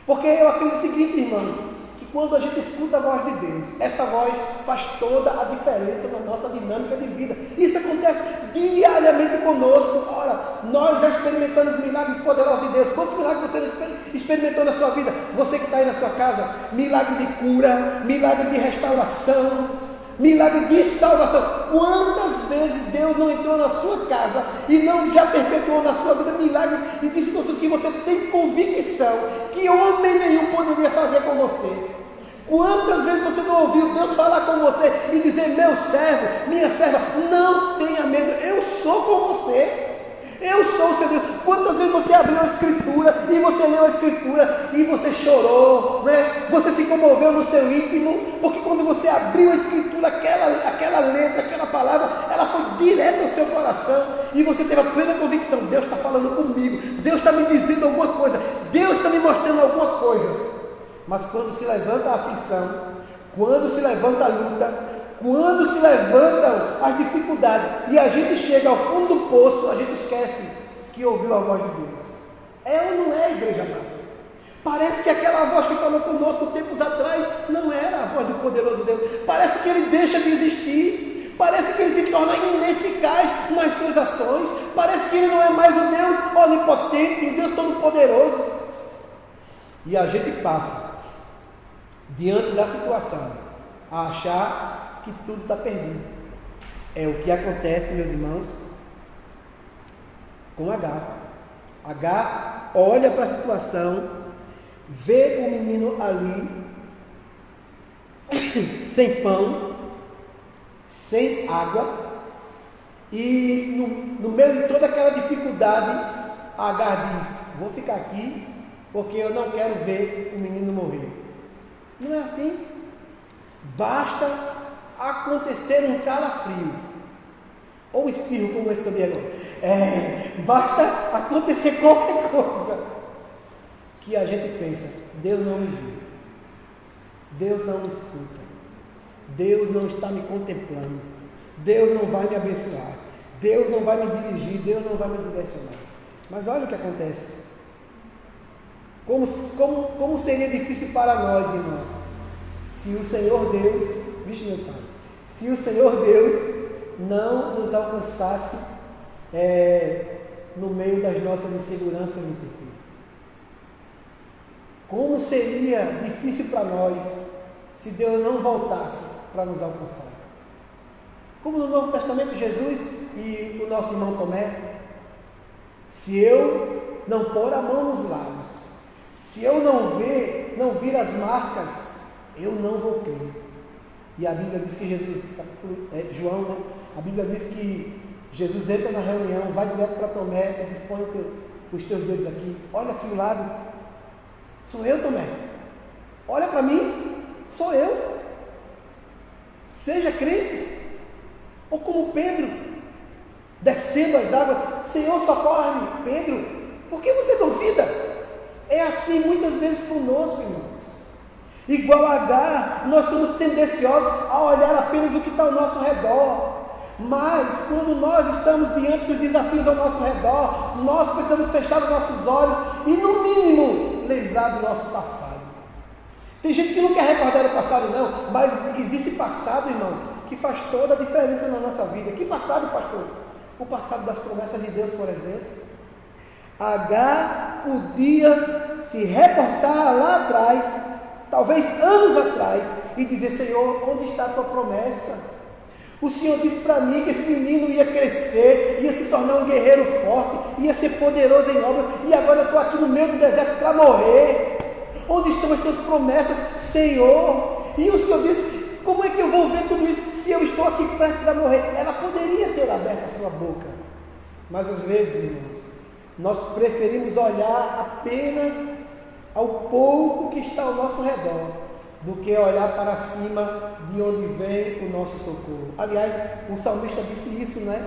Porque eu acredito o seguinte, irmãos, que quando a gente escuta a voz de Deus, essa voz faz toda a diferença na nossa dinâmica de vida. Isso acontece diariamente conosco. Ora, nós já experimentamos os milagres poderosos de Deus. Quantos milagres você experimentou na sua vida? Você que está aí na sua casa, milagre de cura, milagre de restauração, milagre de salvação. Quantas vezes Deus não entrou na sua casa e não já perpetuou na sua vida milagres e de situações que você tem convicção que homem nenhum poderia fazer com você? Quantas vezes você não ouviu Deus falar com você e dizer: meu servo, minha serva, não tenha medo, eu sou com você. Eu sou o seu Deus. Quantas vezes você abriu a Escritura e você leu a Escritura e você chorou, né? Você se comoveu no seu íntimo, porque quando você abriu a Escritura, aquela letra, aquela palavra, ela foi direto ao seu coração e você teve a plena convicção: Deus está falando comigo, Deus está me dizendo alguma coisa, Deus está me mostrando alguma coisa. Mas quando se levanta a aflição, quando se levanta a luta, quando se levantam as dificuldades e a gente chega ao fundo do poço, a gente esquece que ouviu a voz de Deus. É ou não é, igreja amada? Parece que aquela voz que falou conosco tempos atrás não era a voz do poderoso Deus. Parece que ele deixa de existir. Parece que ele se torna ineficaz nas suas ações. Parece que ele não é mais o Deus onipotente, o Deus todo-poderoso. E a gente passa, diante da situação, a achar que tudo está perdido. É o que acontece, meus irmãos, com Agar. Agar olha para a situação, vê o menino ali, sem pão, sem água, e no meio de toda aquela dificuldade, Agar diz: vou ficar aqui, porque eu não quero ver o menino morrer. Não é assim? Basta acontecer um calafrio, ou espirro como esse que eu dei agora, basta acontecer qualquer coisa, que a gente pensa: Deus não me viu, Deus não me escuta, Deus não está me contemplando, Deus não vai me abençoar, Deus não vai me dirigir, Deus não vai me direcionar. Mas olha o que acontece. Como seria difícil para nós, irmãos, se o Senhor Deus, vixe meu Pai, se o Senhor Deus não nos alcançasse no meio das nossas inseguranças e incertezas. Como seria difícil para nós se Deus não voltasse para nos alcançar. Como no Novo Testamento, Jesus e o nosso irmão Tomé: se eu não pôr a mão nos lábios, se eu não vir as marcas, eu não vou crer. E a Bíblia diz que Jesus, João, né? A Bíblia diz que Jesus entra na reunião, vai direto para Tomé e diz: põe os teus dedos aqui, olha aqui o lado, sou eu, Tomé, olha para mim, sou eu. Seja crente. Ou como Pedro, descendo as águas: Senhor, socorre-me. Pedro, por que você duvida? É assim muitas vezes conosco, irmãos. Igual a Agar, nós somos tendenciosos a olhar apenas o que está ao nosso redor. Mas quando nós estamos diante dos desafios ao nosso redor, nós precisamos fechar os nossos olhos e, no mínimo, lembrar do nosso passado. Tem gente que não quer recordar o passado, não, mas existe passado, irmão, que faz toda a diferença na nossa vida. Que passado, pastor? O passado das promessas de Deus, por exemplo. Agar podia se reportar lá atrás, talvez anos atrás, e dizer: Senhor, onde está a tua promessa? O Senhor disse para mim que esse menino ia crescer, ia se tornar um guerreiro forte, ia ser poderoso em obras, e agora eu estou aqui no meio do deserto para morrer. Onde estão as tuas promessas, Senhor? E o Senhor disse: como é que eu vou ver tudo isso se eu estou aqui prestes a morrer? Ela poderia ter aberto a sua boca, mas às vezes, irmãos, nós preferimos olhar apenas ao pouco que está ao nosso redor, do que olhar para cima de onde vem o nosso socorro. Aliás, o salmista disse isso, né?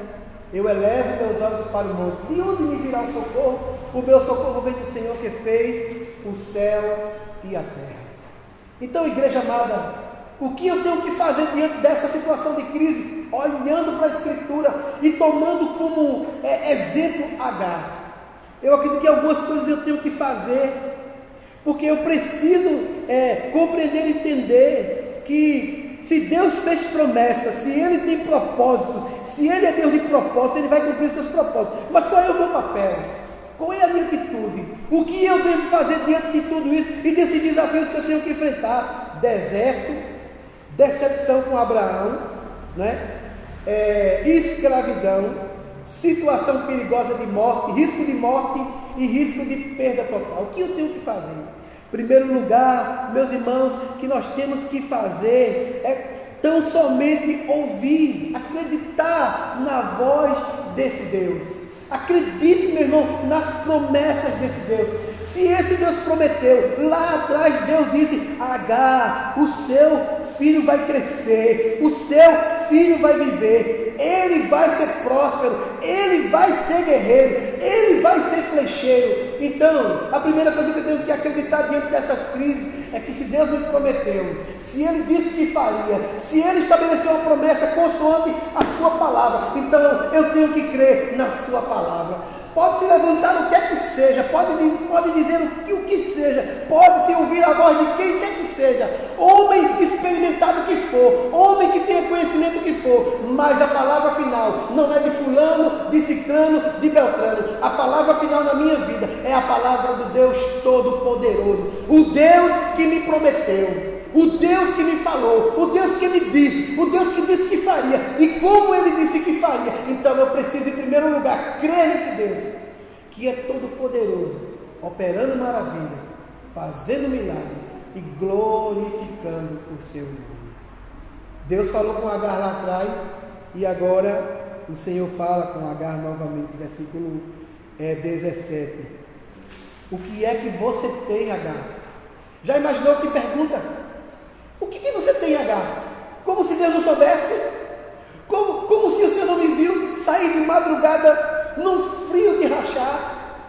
Eu elevo meus olhos para o monte. De onde me virá o socorro? O meu socorro vem do Senhor que fez o céu e a terra. Então, igreja amada, o que eu tenho que fazer diante dessa situação de crise? Olhando para a Escritura e tomando como exemplo Agar. Eu acredito que algumas coisas eu tenho que fazer, porque eu preciso compreender e entender que se Deus fez promessas, se Ele tem propósitos, se Ele é Deus de propósito, Ele vai cumprir os seus propósitos. Mas qual é o meu papel? Qual é a minha atitude? O que eu devo fazer diante de tudo isso e desses desafios que eu tenho que enfrentar? Deserto, decepção com Abraão, né? Escravidão, situação perigosa de morte, risco de morte e risco de perda total. O que eu tenho que fazer? Primeiro lugar, meus irmãos, que nós temos que fazer é tão somente ouvir, acreditar na voz desse Deus. Acredite, meu irmão, nas promessas desse Deus. Se esse Deus prometeu, lá atrás Deus disse: Agar, o seu filho vai crescer, o seu filho vai viver, ele vai ser próspero, ele vai ser guerreiro, ele vai ser flecheiro. Então, a primeira coisa que eu tenho que acreditar diante dessas crises é que se Deus me prometeu, se Ele disse que faria, se Ele estabeleceu uma promessa consoante a sua palavra, então eu tenho que crer na sua palavra. Pode se levantar o que é que seja, pode dizer o que seja, pode se ouvir a voz de quem quer que seja, homem experimentado que for, homem que tenha conhecimento que for, mas a palavra final não é de fulano, de ciclano, de beltrano. A palavra final na minha vida é a palavra do Deus Todo-Poderoso, o Deus que me prometeu, o Deus que me falou, o Deus que me disse, o Deus que disse que faria, e como Ele disse que faria. Então eu preciso, em primeiro lugar, crer nesse Deus, que é todo poderoso, operando maravilha, fazendo milagre e glorificando o seu nome. Deus falou com Agar lá atrás, e agora o Senhor fala com Agar novamente, versículo 17. O que é que você tem, Agar? Já imaginou que pergunta? O que você tem, Agar? Como se Deus não soubesse? Como se o Senhor não me viu sair de madrugada num frio de rachar,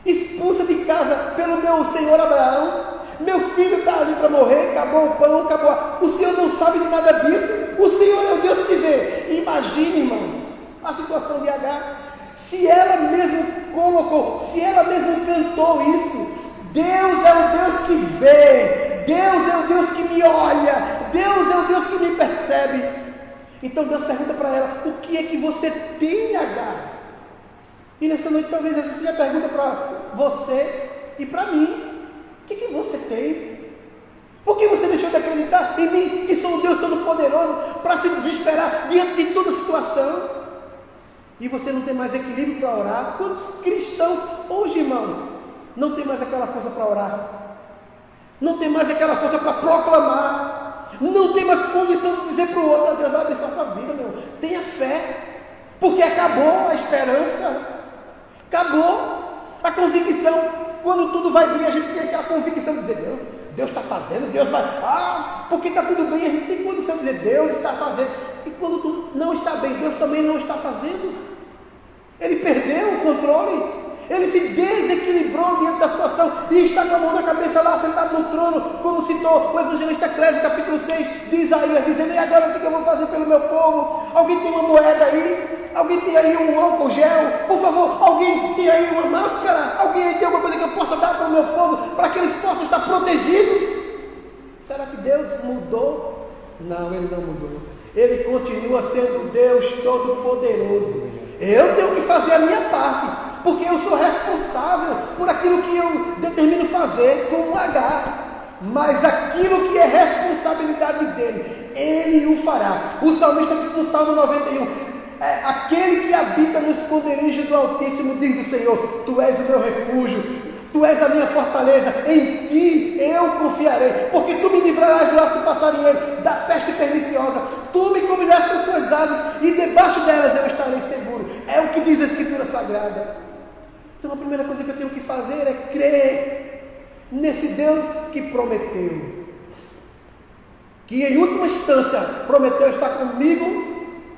expulsa de casa pelo meu senhor Abraão? Meu filho está ali para morrer, acabou o pão, acabou. O Senhor não sabe de nada disso. O Senhor é o Deus que vê. Imagine, irmãos, a situação de Agar. Se ela mesmo colocou, se ela mesmo cantou isso, Deus é o Deus que vê, Deus é o Deus que me olha, Deus é o Deus que me percebe. Então Deus pergunta para ela: o que é que você tem, Agar? E nessa noite talvez essa seja a pergunta para você e para mim. O que é que você tem? Por que você deixou de acreditar em mim, que sou o Deus Todo-Poderoso, para se desesperar diante de toda situação? E você não tem mais equilíbrio para orar? Quantos cristãos hoje, irmãos, não tem mais aquela força para orar? Não tem mais aquela força para proclamar? Não tem mais condição de dizer para o outro: Deus vai abençoar a sua vida, meu. Tenha fé, porque acabou a esperança, acabou a convicção. Quando tudo vai bem, a gente tem aquela convicção de dizer: Deus está fazendo, Deus vai, porque está tudo bem, a gente tem condição de dizer: Deus está fazendo. E quando tudo não está bem, Deus também não está fazendo. Ele perdeu o controle, ele se desequilibrou diante da situação e está com a mão na cabeça lá, sentado no trono, como citou o evangelista Clésio, capítulo 6 de Isaías, dizendo: e agora o que eu vou fazer pelo meu povo? Alguém tem uma moeda aí? Alguém tem aí um álcool gel? Por favor, alguém tem aí uma máscara? Alguém aí tem alguma coisa que eu possa dar para o meu povo, para que eles possam estar protegidos? Será que Deus mudou? Não, Ele não mudou. Ele continua sendo Deus Todo-Poderoso. Eu tenho que fazer a minha parte, porque eu sou responsável por aquilo que eu determino fazer como Agar. Mas aquilo que é responsabilidade dele, Ele o fará. O salmista disse no Salmo 91: aquele que habita no esconderijo do Altíssimo diz do Senhor: Tu és o meu refúgio, Tu és a minha fortaleza, em Ti eu confiarei, porque Tu me livrarás do laço do passarinheiro, da peste perniciosa, Tu me cobrirás com as Tuas asas, e debaixo delas eu estarei seguro. É o que diz a Escritura Sagrada. Então a primeira coisa que eu tenho que fazer é crer nesse Deus que prometeu, que em última instância prometeu estar comigo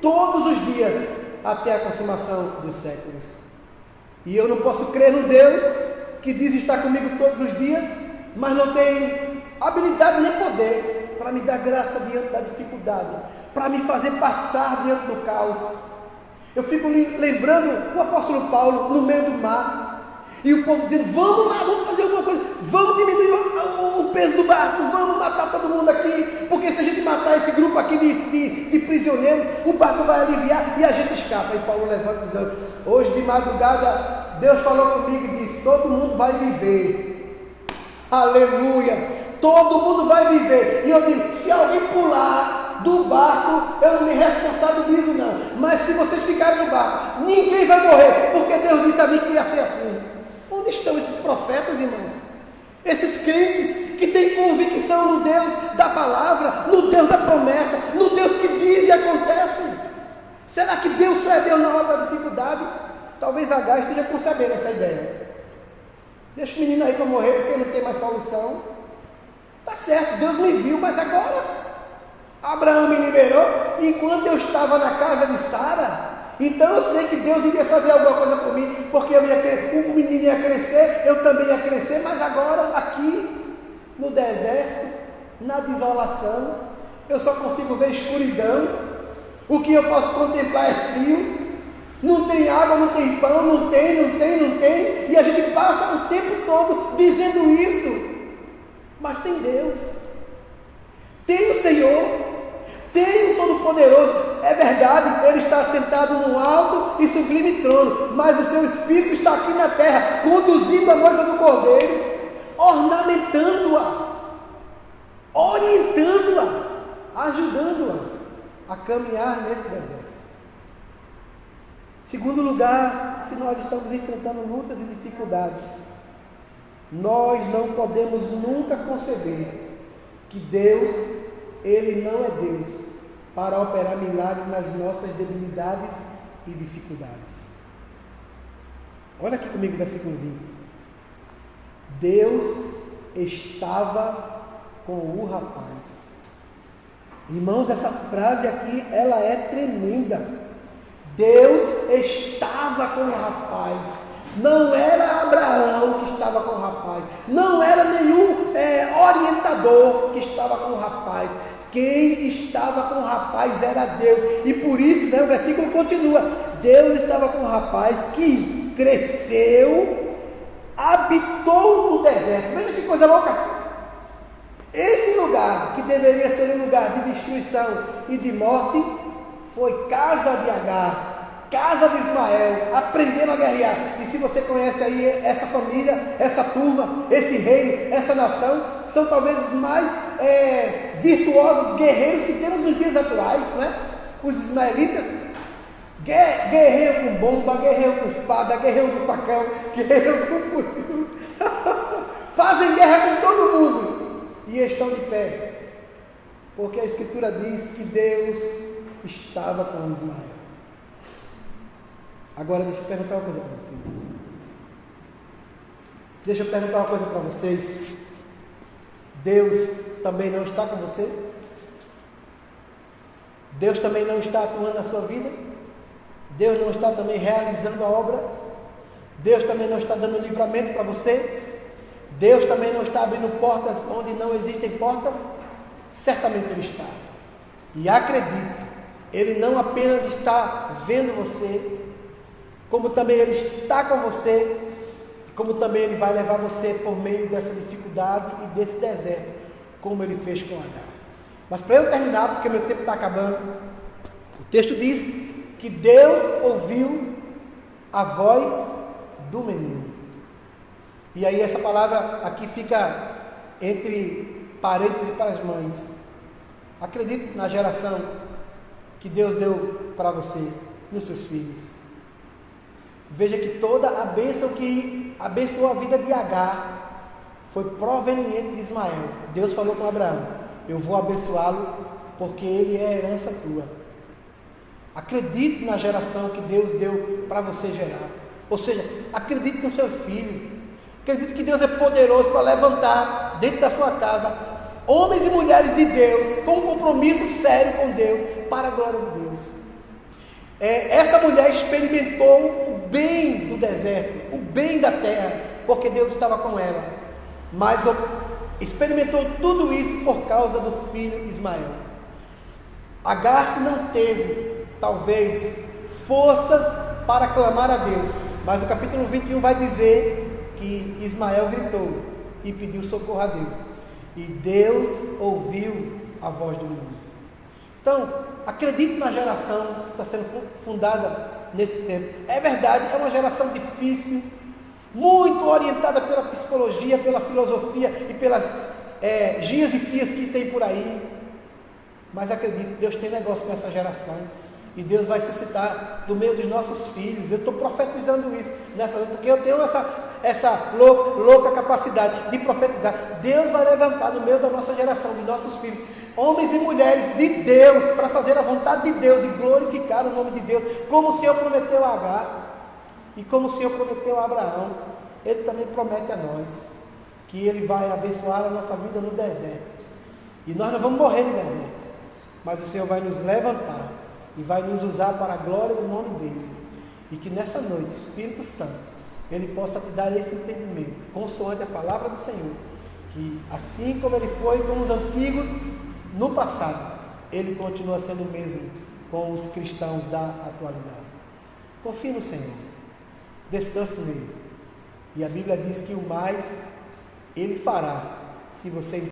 todos os dias até a consumação dos séculos. E eu não posso crer no Deus que diz estar comigo todos os dias, mas não tem habilidade nem poder para me dar graça diante da dificuldade, para me fazer passar diante do caos. Eu fico lembrando o apóstolo Paulo no meio do mar, e o povo dizendo: vamos lá, vamos fazer alguma coisa, vamos diminuir o peso do barco, vamos matar todo mundo aqui, porque se a gente matar esse grupo aqui de prisioneiros, o barco vai aliviar e a gente escapa. E Paulo levanta e diz: hoje de madrugada Deus falou comigo e disse: todo mundo vai viver. Aleluia! Todo mundo vai viver. E eu digo: se alguém pular do barco, eu não me responsabilizo não, mas se vocês ficarem no barco, ninguém vai morrer, porque Deus disse a mim que ia ser assim. Onde estão esses profetas, irmãos? Esses crentes que têm convicção no Deus da palavra, no Deus da promessa, no Deus que diz e acontece. Será que Deus só é Deus na hora da dificuldade? Talvez Agar esteja concebendo essa ideia. Deixa o menino aí para morrer porque não tem mais solução. Tá certo, Deus me viu, mas agora Abraão me liberou enquanto eu estava na casa de Sara. Então eu sei que Deus iria fazer alguma coisa por mim, porque o menino ia crescer, eu também ia crescer, mas agora aqui no deserto, na desolação, eu só consigo ver escuridão. O que eu posso contemplar é frio. Não tem água, não tem pão, não tem. E a gente passa o tempo todo dizendo isso. Mas tem Deus. Tem o Senhor. Tem o Todo-Poderoso. É verdade, Ele está sentado num alto e sublime trono. Mas o seu Espírito está aqui na terra, conduzindo a noiva do Cordeiro, ornamentando-a, orientando-a, ajudando-a a caminhar nesse deserto. Segundo lugar, se nós estamos enfrentando lutas e dificuldades, nós não podemos nunca conceber que Deus, Ele não é Deus para operar milagres nas nossas debilidades e dificuldades. Olha aqui comigo o versículo 20. Deus estava com o rapaz. Irmãos, essa frase aqui, ela é tremenda. Deus estava com o rapaz. Não era Abraão que estava com o rapaz. Não era nenhum orientador que estava com o rapaz. Quem estava com o rapaz era Deus. E por isso, o versículo continua. Deus estava com o rapaz que cresceu, habitou no deserto. Veja que coisa louca. Esse lugar, que deveria ser um lugar de destruição e de morte, foi casa de Agar, casa de Ismael, aprendendo a guerrear. E se você conhece aí essa família, essa turma, esse reino, essa nação, são talvez os mais virtuosos guerreiros que temos nos dias atuais, não é? Os ismaelitas guerreiam com bomba, guerreiam com espada, guerreiam com facão, guerreiam com fuzil, fazem guerra com todo mundo. E estão de pé, porque a Escritura diz que Deus estava com Ismael. Agora deixa eu perguntar uma coisa para vocês. Deus também não está com você? Deus também não está atuando na sua vida? Deus não está também realizando a obra? Deus também não está dando livramento para você? Deus também não está abrindo portas onde não existem portas? Certamente Ele está. E acredite, Ele não apenas está vendo você, como também Ele está com você, como também Ele vai levar você por meio dessa dificuldade e desse deserto, como Ele fez com Agar. Mas para eu terminar, porque meu tempo está acabando, o texto diz que Deus ouviu a voz do menino. E aí essa palavra aqui fica entre parênteses para as mães. Acredite na geração que Deus deu para você, nos seus filhos. Veja que toda a bênção que abençoou a vida de Agar foi proveniente de Ismael. Deus falou com Abraão: eu vou abençoá-lo porque ele é a herança tua. Acredite na geração que Deus deu para você gerar. Ou seja, acredite no seu filho. Acredite que Deus é poderoso para levantar dentro da sua casa homens e mulheres de Deus, com um compromisso sério com Deus, para a glória de Deus. Essa mulher experimentou o bem do deserto, o bem da terra, porque Deus estava com ela. Mas experimentou tudo isso por causa do filho Ismael. Agar não teve, talvez, forças para clamar a Deus, mas o capítulo 21 vai dizer que Ismael gritou e pediu socorro a Deus, e Deus ouviu a voz do menino. Então, acredite na geração que está sendo fundada nesse tempo. É verdade, é uma geração difícil, muito orientada pela psicologia, pela filosofia e pelas gias e fias que tem por aí, mas acredite, Deus tem negócio com essa geração. E Deus vai suscitar do meio dos nossos filhos. Eu estou profetizando isso nessa, porque eu tenho essa louca capacidade de profetizar. Deus vai levantar no meio da nossa geração, de nossos filhos, homens e mulheres de Deus, para fazer a vontade de Deus e glorificar o nome de Deus, como o Senhor prometeu a Agar e como o Senhor prometeu a Abraão. Ele também promete a nós que Ele vai abençoar a nossa vida no deserto, e nós não vamos morrer no deserto, mas o Senhor vai nos levantar e vai nos usar para a glória do nome dEle, e que nessa noite o Espírito Santo, Ele possa te dar esse entendimento, consoante a palavra do Senhor, que assim como Ele foi com os antigos no passado, Ele continua sendo o mesmo com os cristãos da atualidade. Confie no Senhor, descanse nele, e a Bíblia diz que o mais Ele fará, se você